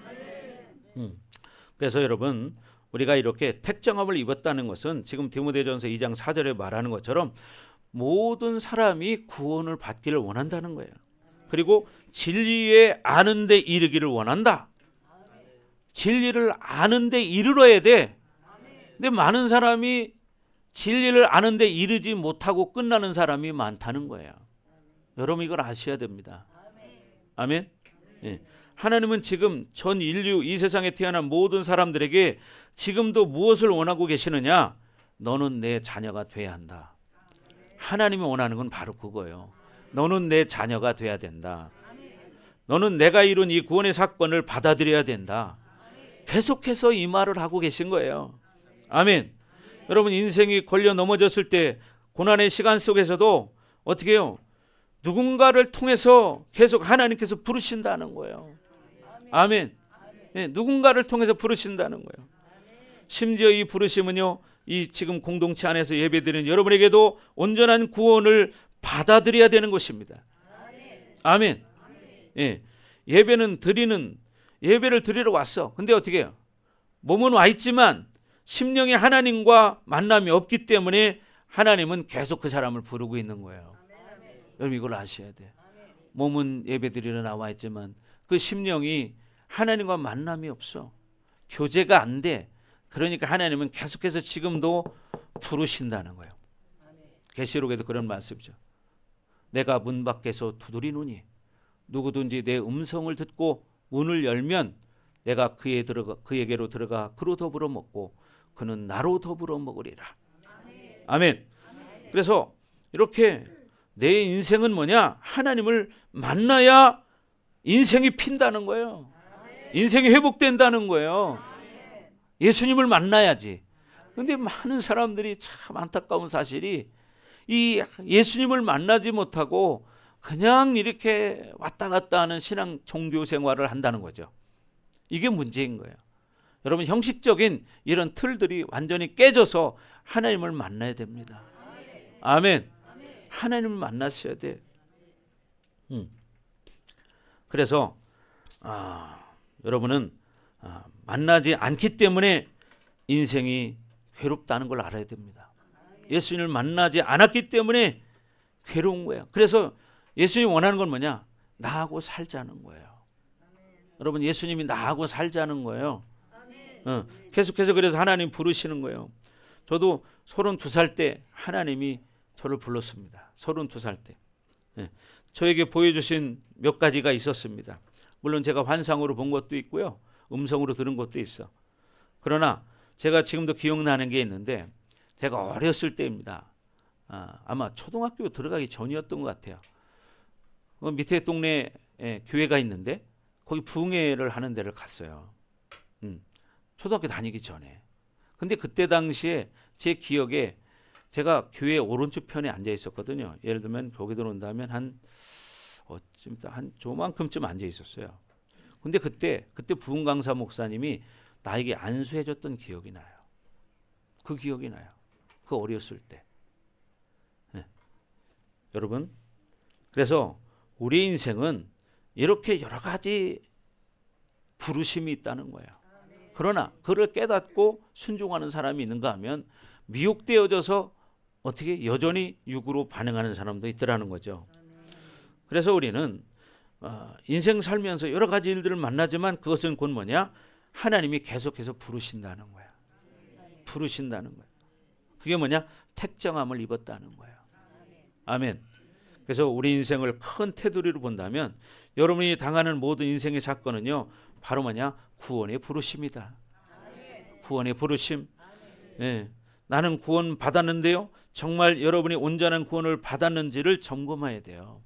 그래서 여러분 우리가 이렇게 택정함을 입었다는 것은 지금 디모데전서 2장 4절에 말하는 것처럼 모든 사람이 구원을 받기를 원한다는 거예요. 그리고 진리에 아는 데 이르기를 원한다. 진리를 아는 데 이르러야 돼. 근데 많은 사람이 진리를 아는 데 이르지 못하고 끝나는 사람이 많다는 거예요. 여러분 이걸 아셔야 됩니다. 아멘. 예. 하나님은 지금 전 인류 이 세상에 태어난 모든 사람들에게 지금도 무엇을 원하고 계시느냐? 너는 내 자녀가 돼야 한다. 하나님이 원하는 건 바로 그거예요. 너는 내 자녀가 돼야 된다. 너는 내가 이룬 이 구원의 사건을 받아들여야 된다. 계속해서 이 말을 하고 계신 거예요. 아멘. 여러분 인생이 걸려 넘어졌을 때 고난의 시간 속에서도 어떻게 해요? 누군가를 통해서 계속 하나님께서 부르신다는 거예요. 아멘. 네, 누군가를 통해서 부르신다는 거예요. 심지어 이 부르심은요, 이 지금 공동체 안에서 예배드리는 여러분에게도 온전한 구원을 받아들여야 되는 것입니다. 아멘. 예, 예배를 드리러 왔어. 근데 어떻게 해요? 몸은 와 있지만 심령이 하나님과 만남이 없기 때문에 하나님은 계속 그 사람을 부르고 있는 거예요. 여러분 이걸 아셔야 돼. 몸은 예배드리러 나와 있지만 그 심령이 하나님과 만남이 없어. 교제가 안 돼. 그러니까 하나님은 계속해서 지금도 부르신다는 거예요. 계시록에도 그런 말씀이죠. 내가 문 밖에서 두드리노니 누구든지 내 음성을 듣고 문을 열면 내가 그에게로 들어가 그로 더불어 먹고 그는 나로 더불어 먹으리라. 아멘. 그래서 이렇게 내 인생은 뭐냐? 하나님을 만나야 인생이 핀다는 거예요. 인생이 회복된다는 거예요. 예수님을 만나야지. 그런데 많은 사람들이 참 안타까운 사실이 이 예수님을 만나지 못하고 그냥 이렇게 왔다 갔다 하는 신앙 종교 생활을 한다는 거죠. 이게 문제인 거예요. 여러분 형식적인 이런 틀들이 완전히 깨져서 하나님을 만나야 됩니다. 아멘. 하나님을 만났어야 돼. 여래서 여러분은 만나지 않기 때문에 인생이 괴롭다는 걸 알아야 됩니다. 예수님을 만나지 않았기 때문에 괴로운 거예요. 그래서 예수님이 원하는 건 뭐냐? 나하고 살자는 거예요. 여러분, 예수님이 나하고 살자는 거예요. 계속해서 그래서 하나님 부르시는 거예요. 저도 32살 때 하나님이 저를 불렀습니다. 32살 때. 저에게 보여주신 몇 가지가 있었습니다. 물론 제가 환상으로 본 것도 있고요. 음성으로 들은 것도 있어. 그러나 제가 지금도 기억나는 게 있는데, 제가 어렸을 때입니다. 아마 초등학교 들어가기 전이었던 것 같아요. 밑에 동네에 교회가 있는데 거기 부흥회를 하는 데를 갔어요. 초등학교 다니기 전에. 근데 그때 당시에 제 기억에 제가 교회 오른쪽 편에 앉아 있었거든요. 예를 들면 거기 들어온다면 한 조만큼쯤 앉아 있었어요. 근데 그때 부흥 강사 목사님이 나에게 안수해 줬던 기억이 나요. 그 기억이 나요. 그 어렸을 때. 여러분, 그래서 우리 인생은 이렇게 여러 가지 부르심이 있다는 거예요. 그러나 그를 깨닫고 순종하는 사람이 있는가 하면 미혹되어져서 어떻게 여전히 육으로 반응하는 사람도 있더라는 거죠. 그래서 우리는 인생 살면서 여러 가지 일들을 만나지만 그것은 곧 뭐냐? 하나님이 계속해서 부르신다는 거야. 부르신다는 거야. 그게 뭐냐? 택정함을 입었다는 거예요. 아멘. 그래서 우리 인생을 큰 테두리로 본다면 여러분이 당하는 모든 인생의 사건은요, 바로 뭐냐? 구원의 부르심이다. 구원의 부르심. 네. 나는 구원 받았는데요, 정말 여러분이 온전한 구원을 받았는지를 점검해야 돼요.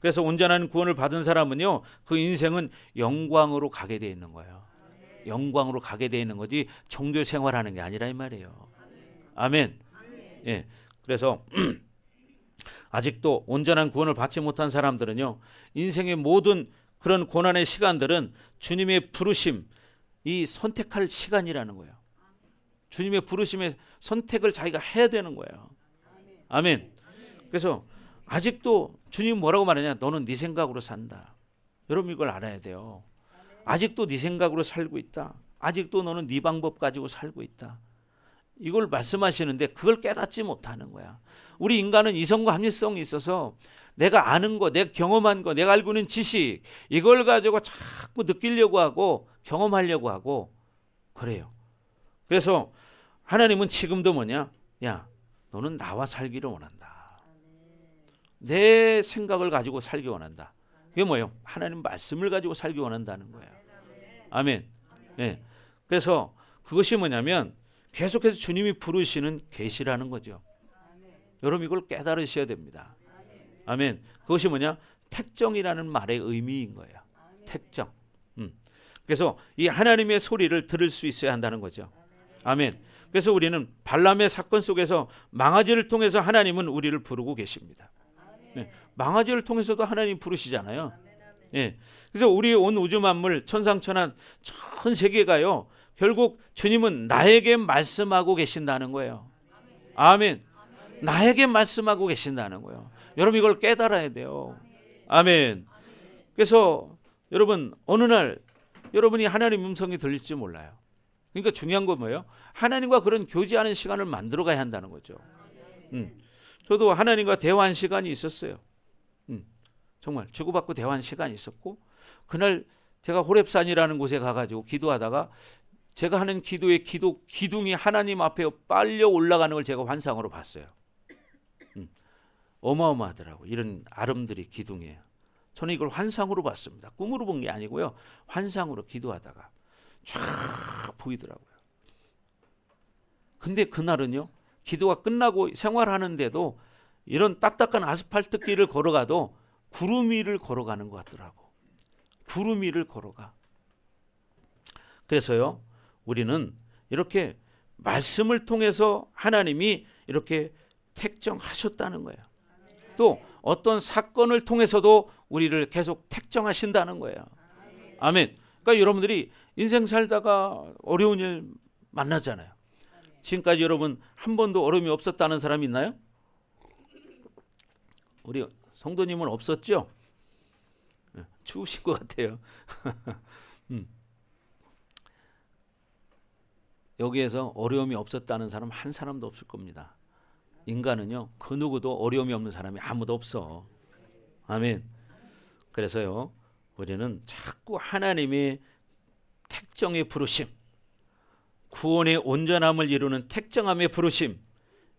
그래서 온전한 구원을 받은 사람은요, 그 인생은 영광으로 가게 돼 있는 거예요. 영광으로 가게 돼 있는 거지 종교 생활하는 게 아니라 이 말이에요. 아멘. 예. 그래서 아직도 온전한 구원을 받지 못한 사람들은요, 인생의 모든 그런 고난의 시간들은 주님의 부르심, 이 선택할 시간이라는 거예요. 주님의 부르심의 선택을 자기가 해야 되는 거예요. 아멘. 그래서 아직도 주님 뭐라고 말하냐? 너는 네 생각으로 산다. 여러분, 이걸 알아야 돼요. 아직도 네 생각으로 살고 있다. 아직도 너는 네 방법 가지고 살고 있다. 이걸 말씀하시는데 그걸 깨닫지 못하는 거야. 우리 인간은 이성과 합리성이 있어서 내가 아는 거, 내가 경험한 거, 내가 알고 있는 지식, 이걸 가지고 자꾸 느끼려고 하고 경험하려고 하고 그래요. 그래서 하나님은 지금도 뭐냐? 야, 너는 나와 살기를 원한다. 내 생각을 가지고 살기 원한다. 그게 뭐예요? 하나님 말씀을 가지고 살기 원한다는 거예요. 아멘. 네. 그래서 그것이 뭐냐면 계속해서 주님이 부르시는 계시라는 거죠. 여러분, 이걸 깨달으셔야 됩니다. 아멘. 그것이 뭐냐? 택정이라는 말의 의미인 거예요. 택정. 그래서 이 하나님의 소리를 들을 수 있어야 한다는 거죠. 아멘. 그래서 우리는 발람의 사건 속에서 망아지를 통해서 하나님은 우리를 부르고 계십니다. 네. 망아지를 통해서도 하나님 부르시잖아요. 네. 그래서 우리 온 우주 만물 천상천하 전 세계가요, 결국 주님은 나에게 말씀하고 계신다는 거예요. 아멘. 나에게 말씀하고 계신다는 거예요. 여러분, 이걸 깨달아야 돼요. 아멘. 그래서 여러분, 어느 날 여러분이 하나님 음성이 들릴지 몰라요. 그러니까 중요한 건 뭐예요? 하나님과 그런 교제하는 시간을 만들어 가야 한다는 거죠. 저도 하나님과 대화한 시간이 있었어요. 정말 주고받고 대화한 시간이 있었고, 그날 제가 호렙산이라는 곳에 가가지고 기도하다가 제가 하는 기도의 기둥이 하나님 앞에 빨려 올라가는 걸 제가 환상으로 봤어요. 어마어마하더라고요. 이런 아름드리 기둥이에요. 저는 이걸 환상으로 봤습니다. 꿈으로 본 게 아니고요, 환상으로 기도하다가 쫙 보이더라고요. 근데 그날은요, 기도가 끝나고 생활하는데도 이런 딱딱한 아스팔트 길을 걸어가도 구름 위를 걸어가는 것 같더라고. 구름 위를 걸어가. 그래서요, 우리는 이렇게 말씀을 통해서 하나님이 이렇게 택정하셨다는 거예요. 또 어떤 사건을 통해서도 우리를 계속 택정하신다는 거예요. 아멘. 그러니까 여러분들이 인생 살다가 어려운 일 만나잖아요. 지금까지 여러분 한 번도 어려움이 없었다는 사람 있나요? 우리 성도님은 없었죠? 추우신 것 같아요. 여기에서 어려움이 없었다는 사람 한 사람도 없을 겁니다. 인간은요, 그 누구도 어려움이 없는 사람이 아무도 없어. 아멘. 그래서요, 우리는 자꾸 하나님의 택정의 부르심, 구원의 온전함을 이루는 택정함의 부르심,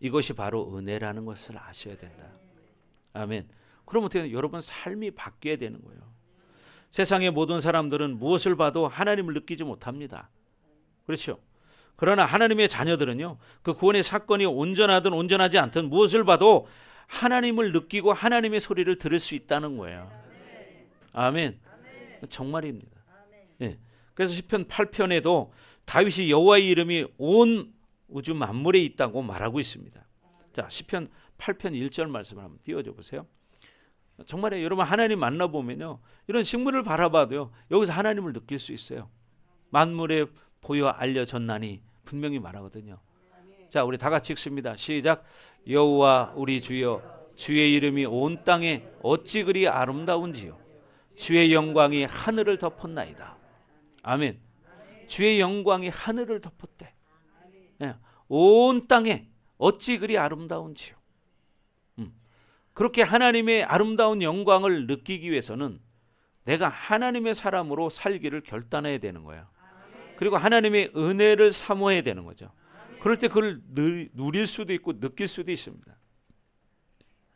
이것이 바로 은혜라는 것을 아셔야 된다. 아멘. 그럼 어떻게 여러분 삶이 바뀌어야 되는 거예요. 세상의 모든 사람들은 무엇을 봐도 하나님을 느끼지 못합니다. 그렇죠? 그러나 하나님의 자녀들은요, 그 구원의 사건이 온전하든 온전하지 않든 무엇을 봐도 하나님을 느끼고 하나님의 소리를 들을 수 있다는 거예요. 아멘. 정말입니다. 예. 그래서 시편 8편에도 다윗이 여호와의 이름이 온 우주 만물에 있다고 말하고 있습니다. 자, 시편 8편 1절 말씀을 한번 띄워줘 보세요. 정말에 여러분 하나님 만나보면요, 이런 식물을 바라봐도요, 여기서 하나님을 느낄 수 있어요. 만물에 보여 알려졌나니 분명히 말하거든요. 자, 우리 다 같이 읽습니다. 시작. 여호와 우리 주여, 주의 이름이 온 땅에 어찌 그리 아름다운지요. 주의 영광이 하늘을 덮었나이다. 아멘. 주의 영광이 하늘을 덮었대. 네. 온 땅에 어찌 그리 아름다운지요. 그렇게 하나님의 아름다운 영광을 느끼기 위해서는 내가 하나님의 사람으로 살기를 결단해야 되는 거예요. 그리고 하나님의 은혜를 사모해야 되는 거죠. 그럴 때 그걸 누릴 수도 있고 느낄 수도 있습니다.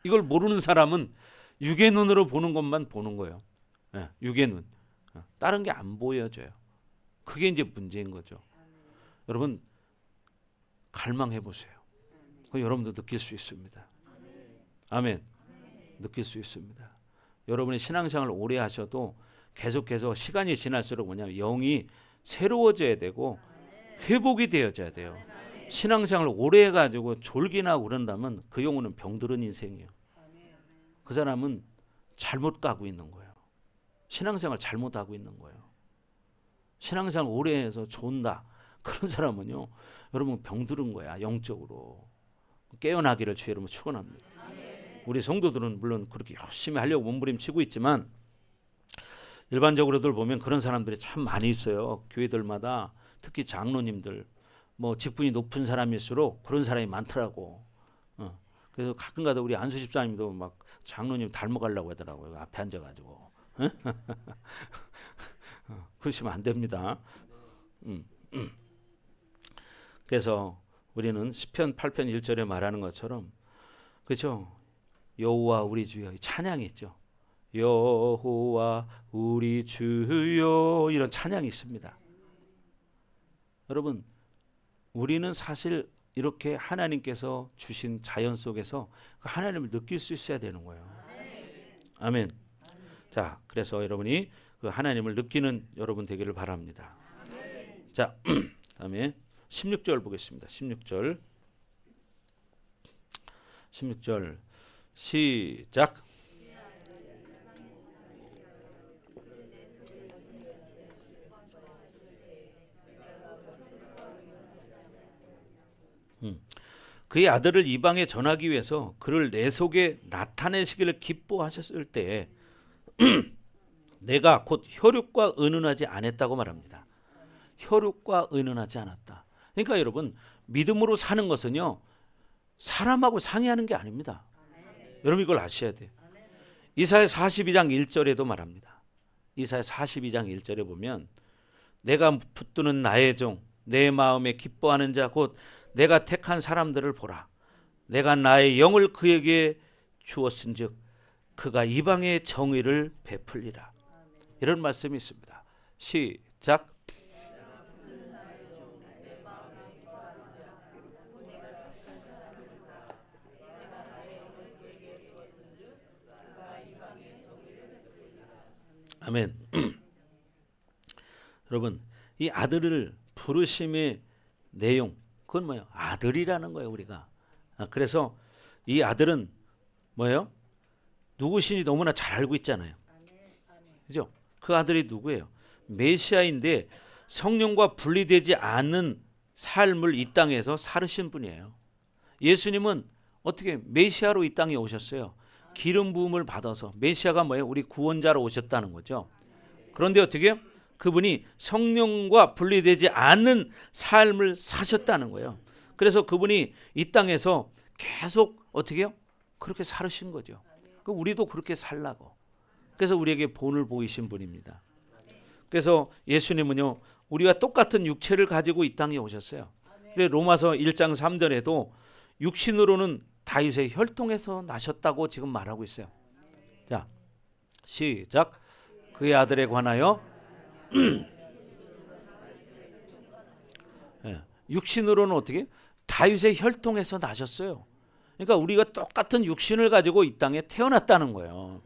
이걸 모르는 사람은 육의 눈으로 보는 것만 보는 거예요. 네, 육의 눈. 다른 게 안 보여져요. 그게 이제 문제인 거죠. 여러분 갈망해 보세요. 여러분도 느낄 수 있습니다. 아멘. 느낄 수 있습니다. 여러분의 신앙생활을 오래 하셔도 계속해서 시간이 지날수록 뭐냐면 영이 새로워져야 되고 회복이 되어져야 돼요. 신앙생활을 오래 해가지고 졸기나 그런다면 그 영혼은 병들은 인생이에요. 그 사람은 잘못 가고 있는 거예요. 신앙생활 잘못하고 있는 거예요. 신앙생활 오래 해서 존다, 그런 사람은요, 여러분 병들은 거야. 영적으로. 깨어나기를 주의 이름으로 축원합니다. 우리 성도들은 물론 그렇게 열심히 하려고 몸부림치고 있지만 일반적으로들 보면 그런 사람들이 참 많이 있어요. 교회들마다 특히 장로님들, 뭐 직분이 높은 사람일수록 그런 사람이 많더라고. 그래서 가끔가다 우리 안수 집사님도 막 장로님 닮아가려고 하더라고요. 앞에 앉아가지고. 그러시면 안 됩니다. 그래서 우리는 시편 8편 1절에 말하는 것처럼, 그렇죠? 여호와 우리 주여, 찬양이 있죠. 여호와 우리 주여, 이런 찬양이 있습니다. 여러분 우리는 사실 이렇게 하나님께서 주신 자연 속에서 하나님을 느낄 수 있어야 되는 거예요. 아멘. 자, 그래서 여러분이 그 하나님을 느끼는 여러분 되기를 바랍니다. 자, 다음에 16절 보겠습니다. 16절 시작. 그의 아들을 이방에 전하기 위해서 그를 내 속에 나타내시기를 기뻐하셨을 때에 내가 곧 혈육과 의논하지 않았다고 말합니다. 혈육과 의논하지 않았다. 그러니까 여러분 믿음으로 사는 것은요, 사람하고 상의하는 게 아닙니다. 여러분 이걸 아셔야 돼요. 이사야 42장 1절에도 말합니다. 이사야 42장 1절에 보면 내가 붙드는 나의 종, 내 마음에 기뻐하는 자, 곧 내가 택한 사람들을 보라. 내가 나의 영을 그에게 주었은즉 그가 이방의 정의를 베풀리라. 이런 말씀이 있습니다. 시작. 아멘. 여러분 이 아들을 부르심의 내용, 그건 뭐예요? 아들이라는 거예요, 우리가. 그래서 이 아들은 뭐예요? 누구신지 너무나 잘 알고 있잖아요. 그죠? 그 아들이 누구예요? 메시아인데 성령과 분리되지 않는 삶을 이 땅에서 살으신 분이에요. 예수님은 어떻게 메시아로 이 땅에 오셨어요? 기름 부음을 받아서. 메시아가 뭐예요? 우리 구원자로 오셨다는 거죠. 그런데 어떻게 해요? 그분이 성령과 분리되지 않는 삶을 사셨다는 거예요. 그래서 그분이 이 땅에서 계속 어떻게 해요? 그렇게 살으신 거죠. 우리도 그렇게 살라고. 그래서 우리에게 본을 보이신 분입니다. 그래서 예수님은요, 우리와 똑같은 육체를 가지고 이 땅에 오셨어요. 그래서 로마서 1장 3절에도 육신으로는 다윗의 혈통에서 나셨다고 지금 말하고 있어요. 자, 시작. 그의 아들에 관하여 육신으로는 어떻게? 다윗의 혈통에서 나셨어요. 그러니까 우리가 똑같은 육신을 가지고 이 땅에 태어났다는 거예요.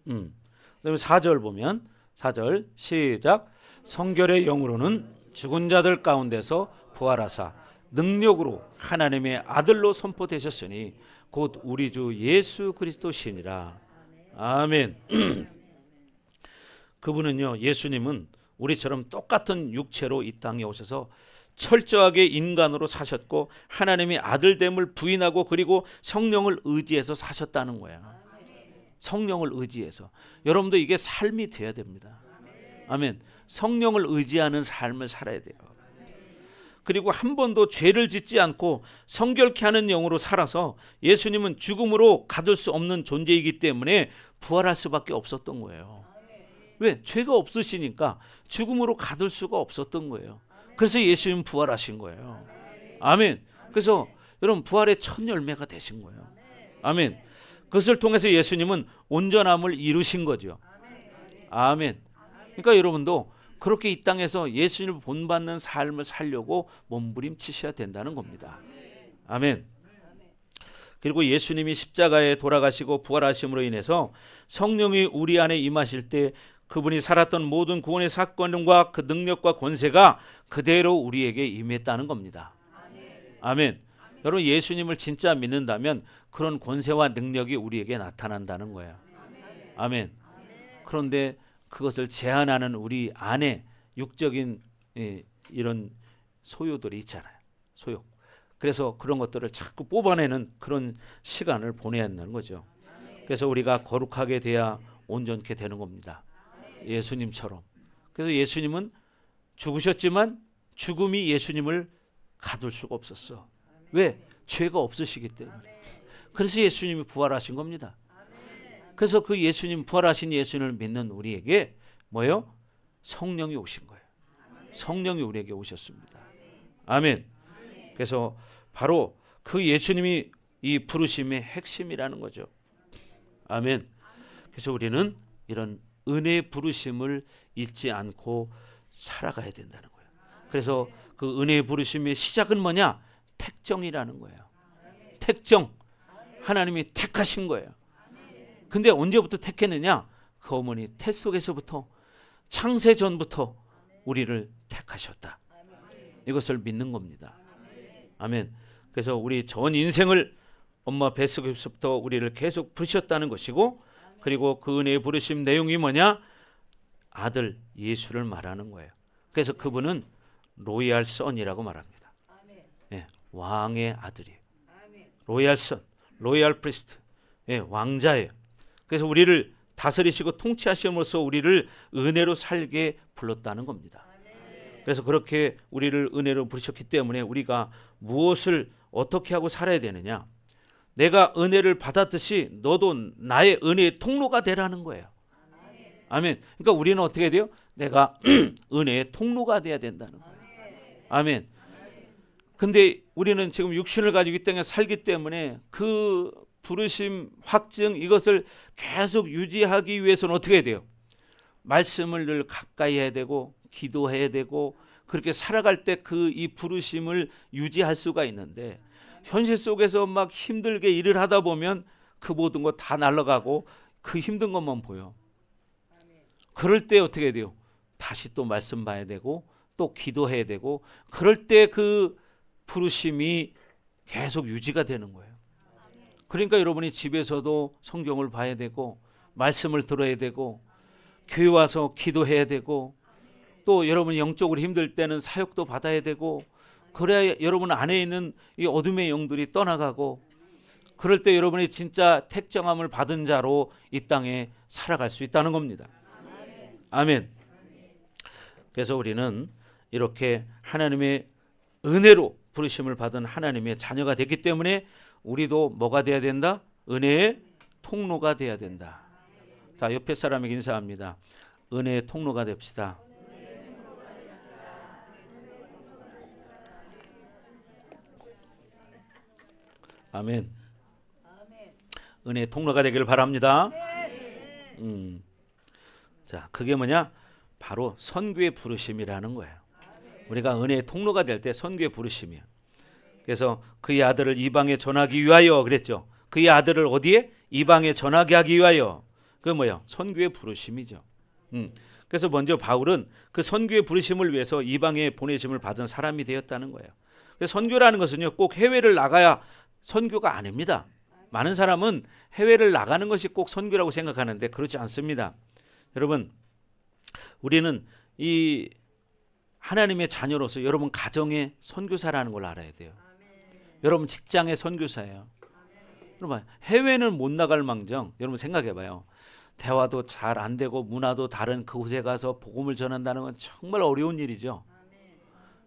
그다음에 4절 보면 4절 시작. 성결의 영으로는 죽은 자들 가운데서 부활하사 능력으로 하나님의 아들로 선포되셨으니 곧 우리 주 예수 그리스도시니라. 아멘. 그분은요, 예수님은 우리처럼 똑같은 육체로 이 땅에 오셔서 철저하게 인간으로 사셨고 하나님의 아들됨을 부인하고 그리고 성령을 의지해서 사셨다는 거예요. 성령을 의지해서. 여러분도 이게 삶이 돼야 됩니다. 아멘. 성령을 의지하는 삶을 살아야 돼요. 그리고 한 번도 죄를 짓지 않고 성결케 하는 영으로 살아서 예수님은 죽음으로 가둘 수 없는 존재이기 때문에 부활할 수밖에 없었던 거예요. 왜? 죄가 없으시니까 죽음으로 가둘 수가 없었던 거예요. 그래서 예수님 부활하신 거예요. 아멘. 그래서 여러분 부활의 첫 열매가 되신 거예요. 아멘. 그것을 통해서 예수님은 온전함을 이루신 거죠. 아멘. 그러니까 여러분도 그렇게 이 땅에서 예수님을 본받는 삶을 살려고 몸부림치셔야 된다는 겁니다. 아멘. 그리고 예수님이 십자가에 돌아가시고 부활하심으로 인해서 성령이 우리 안에 임하실 때 그분이 살았던 모든 구원의 사건과 그 능력과 권세가 그대로 우리에게 임했다는 겁니다. 아멘. 여러분 예수님을 진짜 믿는다면 그런 권세와 능력이 우리에게 나타난다는 거예요. 아멘. 그런데 그것을 제한하는 우리 안에 육적인 이런 소유들이 있잖아요. 소욕. 그래서 그런 것들을 자꾸 뽑아내는 그런 시간을 보내야 한다는 거죠. 그래서 우리가 거룩하게 돼야 온전케 되는 겁니다. 예수님처럼. 그래서 예수님은 죽으셨지만 죽음이 예수님을 가둘 수가 없었어. 왜? 죄가 없으시기 때문에. 그래서 예수님이 부활하신 겁니다. 그래서 그 예수님, 부활하신 예수님을 믿는 우리에게 뭐예요? 성령이 오신 거예요. 성령이 우리에게 오셨습니다. 아멘. 그래서 바로 그 예수님이 이 부르심의 핵심이라는 거죠. 아멘. 그래서 우리는 이런 은혜의 부르심을 잊지 않고 살아가야 된다는 거예요. 그래서 그 은혜의 부르심의 시작은 뭐냐? 택정이라는 거예요. 택정. 하나님이 택하신 거예요. 근데 언제부터 택했느냐? 그 어머니 태 속에서부터 창세 전부터 우리를 택하셨다. 이것을 믿는 겁니다. 아멘. 그래서 우리 전 인생을 엄마 뱃속에서부터 우리를 계속 부르셨다는 것이고, 그리고 그 은혜의 부르심 내용이 뭐냐? 아들 예수를 말하는 거예요. 그래서 그분은 로얄 선이라고 말합니다. 예, 왕의 아들이에요. 로얄 선, 로얄 프리스트, 예, 왕자예요. 그래서 우리를 다스리시고 통치하심으로써 우리를 은혜로 살게 불렀다는 겁니다. 그래서 그렇게 우리를 은혜로 부르셨기 때문에 우리가 무엇을 어떻게 하고 살아야 되느냐? 내가 은혜를 받았듯이 너도 나의 은혜의 통로가 되라는 거예요. 아멘. 그러니까 우리는 어떻게 돼요? 내가 은혜의 통로가 돼야 된다는 거예요. 아멘. 근데 우리는 지금 육신을 가지고 이 땅에 살기 때문에 그 부르심, 확증 이것을 계속 유지하기 위해서는 어떻게 해야 돼요? 말씀을 늘 가까이 해야 되고 기도해야 되고 그렇게 살아갈 때 그 이 부르심을 유지할 수가 있는데, 현실 속에서 막 힘들게 일을 하다 보면 그 모든 거 다 날아가고 그 힘든 것만 보여. 그럴 때 어떻게 해야 돼요? 다시 또 말씀 봐야 되고 또 기도해야 되고, 그럴 때 그 부르심이 계속 유지가 되는 거예요. 그러니까 여러분이 집에서도 성경을 봐야 되고 말씀을 들어야 되고 교회 와서 기도해야 되고, 또 여러분이 영적으로 힘들 때는 사역도 받아야 되고, 그래야 여러분 안에 있는 이 어둠의 영들이 떠나가고, 그럴 때 여러분이 진짜 택정함을 받은 자로 이 땅에 살아갈 수 있다는 겁니다. 아멘. 그래서 우리는 이렇게 하나님의 은혜로 부르심을 받은 하나님의 자녀가 됐기 때문에 우리도 뭐가 돼야 된다? 은혜의 통로가 돼야 된다. 자, 옆에 사람에게 인사합니다. 은혜의 통로가 됩시다. 아멘. 은혜의 통로가 되기를 바랍니다. 자, 그게 뭐냐? 바로 선교의 부르심이라는 거예요. 우리가 은혜의 통로가 될 때 선교의 부르심이에요. 그래서 그의 아들을 이방에 전하기 위하여 그랬죠. 그의 아들을 어디에? 이방에 전하게 하기 위하여. 그게 뭐야? 선교의 부르심이죠. 그래서 먼저 바울은 그 선교의 부르심을 위해서 이방에 보내심을 받은 사람이 되었다는 거예요. 그래서 선교라는 것은요, 꼭 해외를 나가야 선교가 아닙니다. 많은 사람은 해외를 나가는 것이 꼭 선교라고 생각하는데 그렇지 않습니다. 여러분, 우리는 이 하나님의 자녀로서 여러분 가정의 선교사라는 걸 알아야 돼요. 여러분 직장의 선교사예요. 여러분 해외는 못 나갈 망정, 여러분 생각해봐요. 대화도 잘 안 되고 문화도 다른 그곳에 가서 복음을 전한다는 건 정말 어려운 일이죠.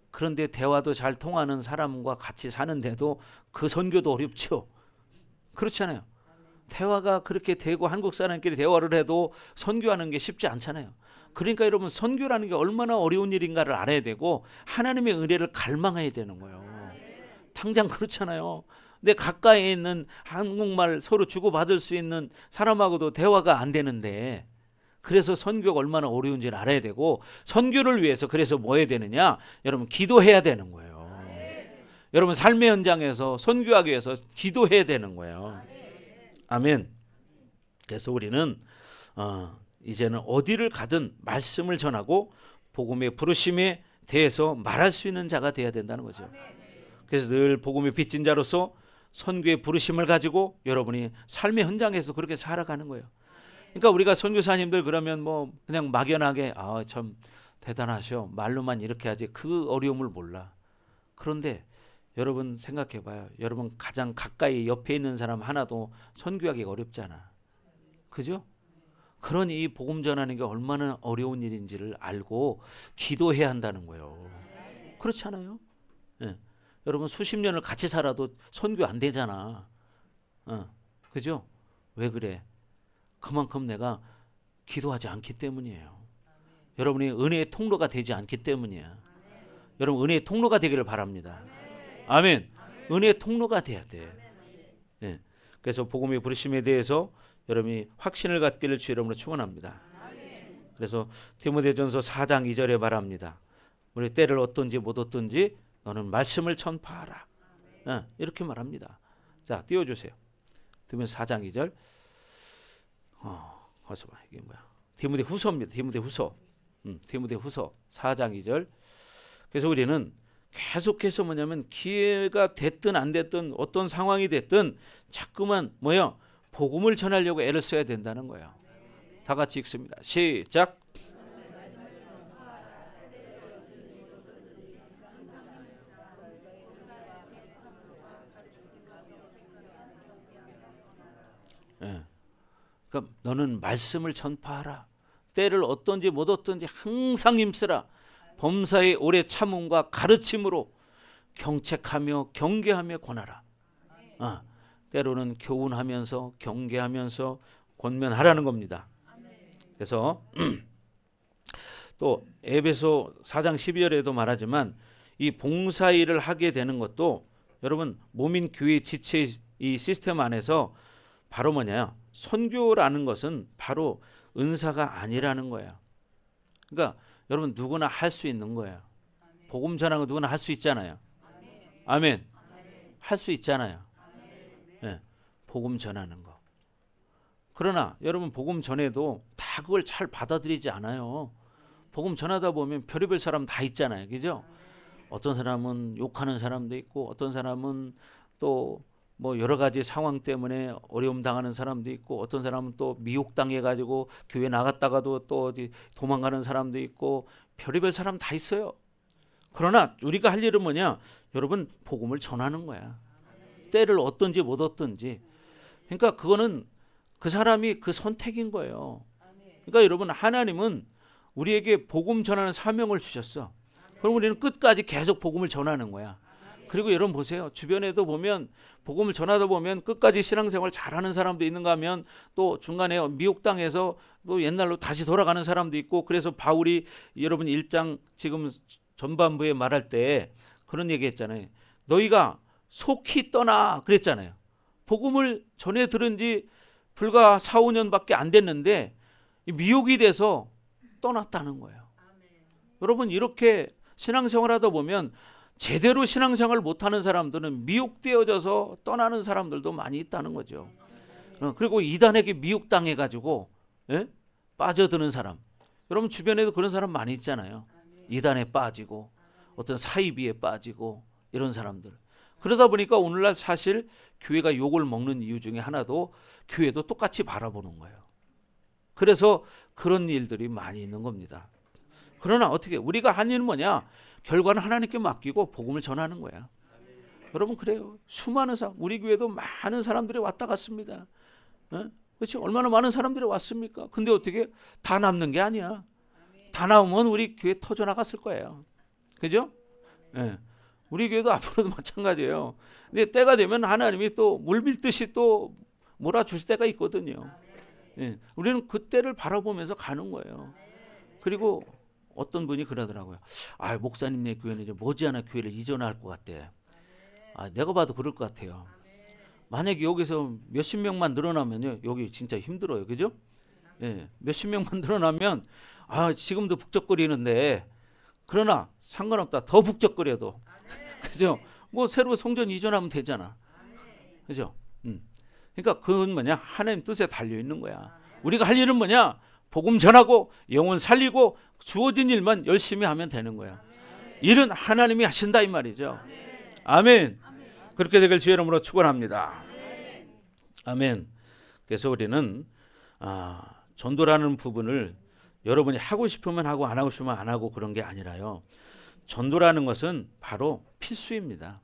그런데 대화도 잘 통하는 사람과 같이 사는데도 그 선교도 어렵죠. 그렇잖아요. 대화가 그렇게 되고 한국 사람끼리 대화를 해도 선교하는 게 쉽지 않잖아요. 그러니까 여러분 선교라는 게 얼마나 어려운 일인가를 알아야 되고 하나님의 은혜를 갈망해야 되는 거예요. 당장 그렇잖아요. 내 가까이에 있는 한국말 서로 주고받을 수 있는 사람하고도 대화가 안 되는데, 그래서 선교가 얼마나 어려운지를 알아야 되고, 선교를 위해서 그래서 뭐 해야 되느냐? 여러분 기도해야 되는 거예요. 여러분 삶의 현장에서 선교하기 위해서 기도해야 되는 거예요. 아멘. 그래서 우리는 이제는 어디를 가든 말씀을 전하고 복음의 부르심에 대해서 말할 수 있는 자가 되어야 된다는 거죠. 그래서 늘 복음의 빚진 자로서 선교의 부르심을 가지고 여러분이 삶의 현장에서 그렇게 살아가는 거예요. 그러니까 우리가 선교사님들 그러면 뭐 그냥 막연하게 참 대단하셔, 말로만 이렇게 하지, 그 어려움을 몰라. 그런데 여러분 생각해봐요. 여러분 가장 가까이 옆에 있는 사람 하나도 선교하기가 어렵잖아. 그죠? 그러니 이 복음 전하는 게 얼마나 어려운 일인지를 알고 기도해야 한다는 거예요. 그렇지 않아요? 네. 여러분 수십 년을 같이 살아도 선교 안 되잖아. 그죠? 왜 그래? 그만큼 내가 기도하지 않기 때문이에요. 여러분이 은혜의 통로가 되지 않기 때문이야. 여러분 은혜의 통로가 되기를 바랍니다. 아멘. 은혜의 통로가 돼야 돼. 네. 그래서 복음의 부르심에 대해서 여러분이 확신을 갖기를 주 이름으로 축원합니다. 그래서 디모데전서 4장 2절에 말합니다. 우리 때를 어떤지 못 어떤지 너는 말씀을 전파하라. 이렇게 말합니다. 자, 띄워주세요. 디모데 4장 2절. 어서 봐. 이게 뭐야? 디모데 후서입니다. 디모데 후서. 디모데 후서 4장 2절. 그래서 우리는 계속해서 뭐냐면 기회가 됐든 안 됐든 어떤 상황이 됐든 자꾸만 뭐야? 복음을 전하려고 애를 써야 된다는 거예요. 다 같이 읽습니다. 시작. 그러니까 너는 말씀을 전파하라. 때를 어떤지 못 어떤지 항상 힘쓰라. 범사의 오래 참음과 가르침으로 경책하며 경계하며 권하라. 때로는 교훈하면서 경계하면서 권면하라는 겁니다. 그래서 또 에베소 4장 12절에도 말하지만 이 봉사일을 하게 되는 것도 여러분 몸인 교회 지체 이 시스템 안에서 바로 뭐냐? 선교라는 것은 바로 은사가 아니라는 거예요. 그러니까 여러분 누구나 할 수 있는 거예요. 복음 전하는 거 누구나 할 수 있잖아요. 아멘. 할 수 있잖아요. 네, 복음 전하는 거. 그러나 여러분 복음 전해도 다 그걸 잘 받아들이지 않아요. 복음 전하다 보면 별의별 사람 다 있잖아요. 그죠? 어떤 사람은 욕하는 사람도 있고 어떤 사람은 또 뭐 여러 가지 상황 때문에 어려움 당하는 사람도 있고 어떤 사람은 또 미혹당해 가지고 교회 나갔다가도 또 어디 도망가는 사람도 있고 별의별 사람 다 있어요. 그러나 우리가 할 일은 뭐냐? 여러분 복음을 전하는 거야. 때를 어떤지 못 어떤지. 그러니까 그거는 그 사람이 그 선택인 거예요. 그러니까 여러분 하나님은 우리에게 복음 전하는 사명을 주셨어. 그럼 우리는 끝까지 계속 복음을 전하는 거야. 그리고 여러분 보세요. 주변에도 보면 복음을 전하다 보면 끝까지 신앙생활 잘하는 사람도 있는가 하면 또 중간에 미혹당해서 또 옛날로 다시 돌아가는 사람도 있고, 그래서 바울이 여러분 1장 지금 전반부에 말할 때 그런 얘기 했잖아요. 너희가 속히 떠나 그랬잖아요. 복음을 전해 들은 지 불과 4, 5년밖에 안 됐는데 미혹이 돼서 떠났다는 거예요. 여러분 이렇게 신앙생활 하다 보면 제대로 신앙생활 못하는 사람들은 미혹되어져서 떠나는 사람들도 많이 있다는 거죠. 그리고 이단에게 미혹당해가지고 빠져드는 사람, 여러분 주변에도 그런 사람 많이 있잖아요. 이단에 빠지고 어떤 사이비에 빠지고 이런 사람들. 그러다 보니까 오늘날 사실 교회가 욕을 먹는 이유 중에 하나도 교회도 똑같이 바라보는 거예요. 그래서 그런 일들이 많이 있는 겁니다. 그러나 어떻게 우리가 한 일은 뭐냐? 결과는 하나님께 맡기고 복음을 전하는 거야. 여러분 그래요. 수많은 사람, 우리 교회도 많은 사람들이 왔다 갔습니다. 그렇지? 얼마나 많은 사람들이 왔습니까? 근데 어떻게 다 남는 게 아니야. 다 나오면 우리 교회 터져 나갔을 거예요. 그죠? 네. 우리 교회도 앞으로도 마찬가지예요. 근데 때가 되면 하나님이 또 물밀듯이 또 몰아주실 때가 있거든요. 네. 우리는 그때를 바라보면서 가는 거예요. 그리고 어떤 분이 그러더라고요. 아, 목사님네 교회는 이제 머지않아 교회를 이전할 것 같대. 아, 내가 봐도 그럴 것 같아요. 만약에 여기서 몇십 명만 늘어나면요, 여기 진짜 힘들어요. 그죠? 예, 몇십 명만 늘어나면 아, 지금도 북적거리는데, 그러나 상관없다. 더 북적거려도. 그죠? 뭐 새로 성전 이전하면 되잖아. 그죠? 그러니까 그건 뭐냐? 하나님 뜻에 달려 있는 거야. 우리가 할 일은 뭐냐? 복음 전하고 영혼 살리고 주어진 일만 열심히 하면 되는 거야. 일은 하나님이 하신다 이 말이죠. 아멘. 그렇게 되길 주의 이름으로 축원합니다. 아멘. 그래서 우리는 전도라는 부분을 여러분이 하고 싶으면 하고 안 하고 싶으면 안 하고 그런 게 아니라요. 전도라는 것은 바로 필수입니다.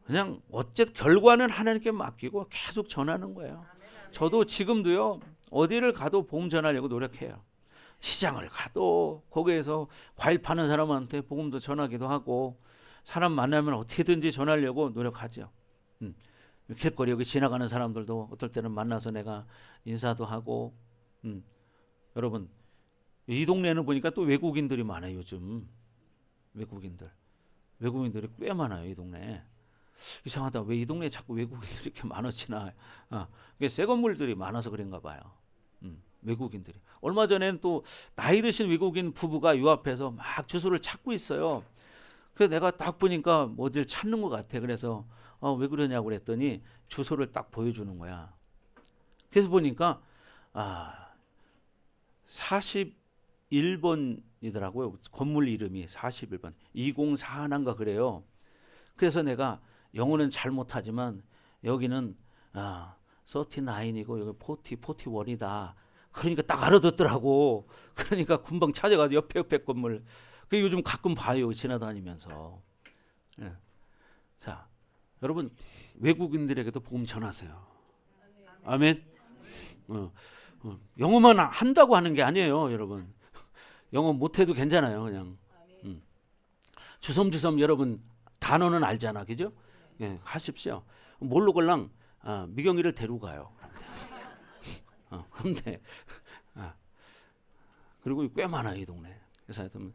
그냥 어쨌든 결과는 하나님께 맡기고 계속 전하는 거예요. 저도 지금도요, 어디를 가도 복음 전하려고 노력해요. 시장을 가도 거기에서 과일 파는 사람한테 복음도 전하기도 하고, 사람 만나면 어떻게든지 전하려고 노력하죠. 길거리 여기 지나가는 사람들도 어떨 때는 만나서 내가 인사도 하고. 여러분 이 동네는 보니까 또 외국인들이 많아요. 요즘 외국인들이 꽤 많아요. 이 동네. 이상하다. 왜 이 동네에 자꾸 외국인들이 이렇게 많아지나. 새 건물들이 많아서 그런가 봐요. 외국인들이. 얼마 전에는 또 나이 드신 외국인 부부가 요 앞에서 막 주소를 찾고 있어요. 그래서 내가 딱 보니까 어딜 찾는 것 같아. 그래서 왜 그러냐고 그랬더니 주소를 딱 보여주는 거야. 그래서 보니까 41번이더라고요. 건물 이름이 41번. 204하나인가 그래요. 그래서 내가 영어는 잘 못하지만 여기는 39이고 여기 41이다. 그러니까 딱 알아듣더라고. 그러니까 금방 찾아가서 옆에 건물. 그 요즘 가끔 봐요. 지나다니면서. 네. 자, 여러분 외국인들에게도 복음 전하세요. 아멘. 영어만 한다고 하는 게 아니에요, 여러분. 영어 못해도 괜찮아요, 그냥. 주섬주섬 여러분 단어는 알잖아, 그죠? 예, 하십시오. 뭘로 걸랑 미경이를 데리고 가요. 그런데 그리고 꽤 많아요, 이 동네. 그래서 하여튼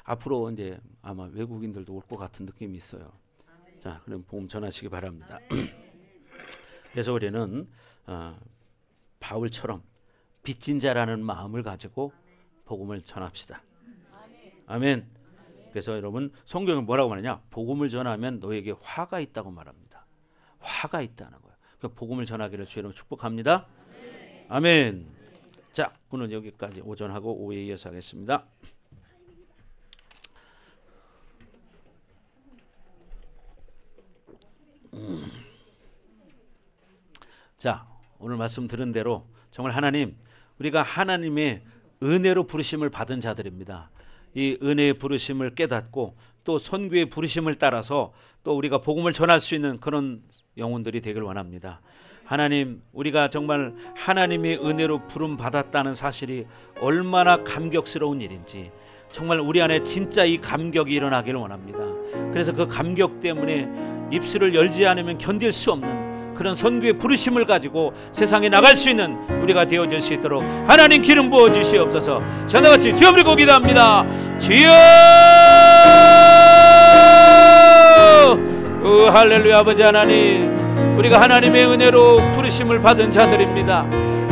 앞으로 이제 아마 외국인들도 올 것 같은 느낌이 있어요. 자, 그럼 복음 전하시기 바랍니다. 그래서 우리는 바울처럼 빚진 자라는 마음을 가지고 복음을 전합시다. 아멘. 그래서 여러분 성경은 뭐라고 말하냐? 복음을 전하면 너에게 화가 있다고 말합니다. 화가 있다는 거예요. 그 복음을 전하기를 주로 축복합니다. 아멘. 자, 오늘 여기까지 오전하고 오후에 이어서 하겠습니다. 자, 오늘 말씀 들은 대로 정말 하나님, 우리가 하나님의 은혜로 부르심을 받은 자들입니다. 이 은혜의 부르심을 깨닫고 또 선교의 부르심을 따라서 또 우리가 복음을 전할 수 있는 그런 영혼들이 되길 원합니다. 하나님, 우리가 정말 하나님의 은혜로 부름 받았다는 사실이 얼마나 감격스러운 일인지 정말 우리 안에 진짜 이 감격이 일어나기를 원합니다. 그래서 그 감격 때문에 입술을 열지 않으면 견딜 수 없는 그런 선교의 부르심을 가지고 세상에 나갈 수 있는 우리가 되어질 수 있도록 하나님 기름 부어 주시옵소서. 저희같이 주여 부르고 기도합니다. 주여! 할렐루야. 아버지 하나님, 우리가 하나님의 은혜로 부르심을 받은 자들입니다.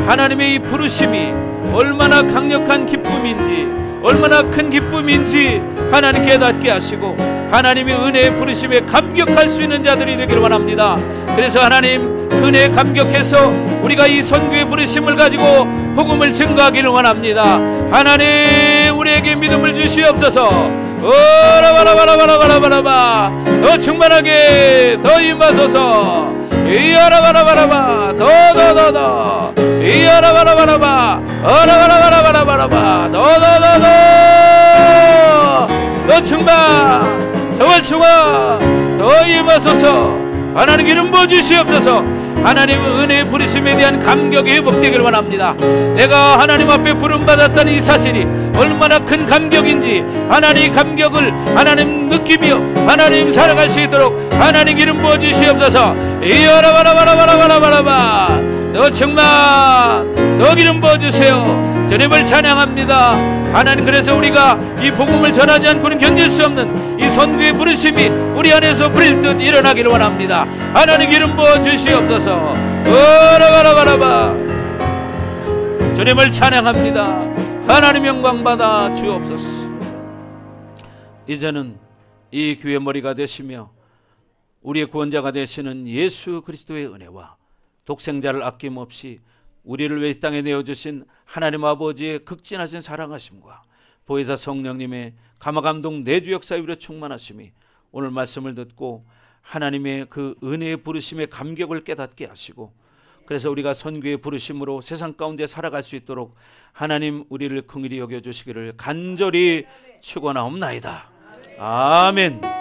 하나님의 이 부르심이 얼마나 강력한 기쁨인지, 얼마나 큰 기쁨인지 하나님 깨닫게 하시고 하나님의 은혜의 부르심에 감격할 수 있는 자들이 되기를 원합니다. 그래서 하나님, 은혜에 감격해서 우리가 이 선교의 부르심을 가지고 복음을 증거하기를 원합니다. 하나님, 우리에게 믿음을 주시옵소서. 오라바라바라바라바라바, 더 충만하게 더 임하소서. 이야라바라바라바, 더더더더, 이야라바라바라바, 어라바라바라바라바라바, 더더더더, 더 충만, 더 활성화, 더 임하소서. 하나님 이름 부어주시옵소서. 하나님 은혜의 부르심에 대한 감격이 회복되기를 원합니다. 내가 하나님 앞에 부름받았다는 이 사실이 얼마나 큰 감격인지 하나님 감격을 하나님 느끼며 하나님 살아갈 수 있도록 하나님 이름 부어주시옵소서. 이어라바라바라바라바라바라바, 너 정말 너 이름 부어주세요. 주님을 찬양합니다. 하나님, 그래서 우리가 이 복음을 전하지 않고는 견딜 수 없는 이 선교의 부르심이 우리 안에서 불일 듯 일어나기를 원합니다. 하나님 이름 부어 주시옵소서. 오라바라바라바, 주님을 찬양합니다. 하나님 영광 받아 주옵소서. 이제는 이 교회 머리가 되시며 우리의 구원자가 되시는 예수 그리스도의 은혜와 독생자를 아낌없이 우리를 위해 이 땅에 내어주신 하나님 아버지의 극진하신 사랑하심과 보혜사 성령님의 감화감동 내주 역사에 우리를 충만하심이 오늘 말씀을 듣고 하나님의 그 은혜의 부르심의 감격을 깨닫게 하시고, 그래서 우리가 선교의 부르심으로 세상 가운데 살아갈 수 있도록 하나님 우리를 긍휼히 여겨주시기를 간절히 축원하옵나이다. 아멘.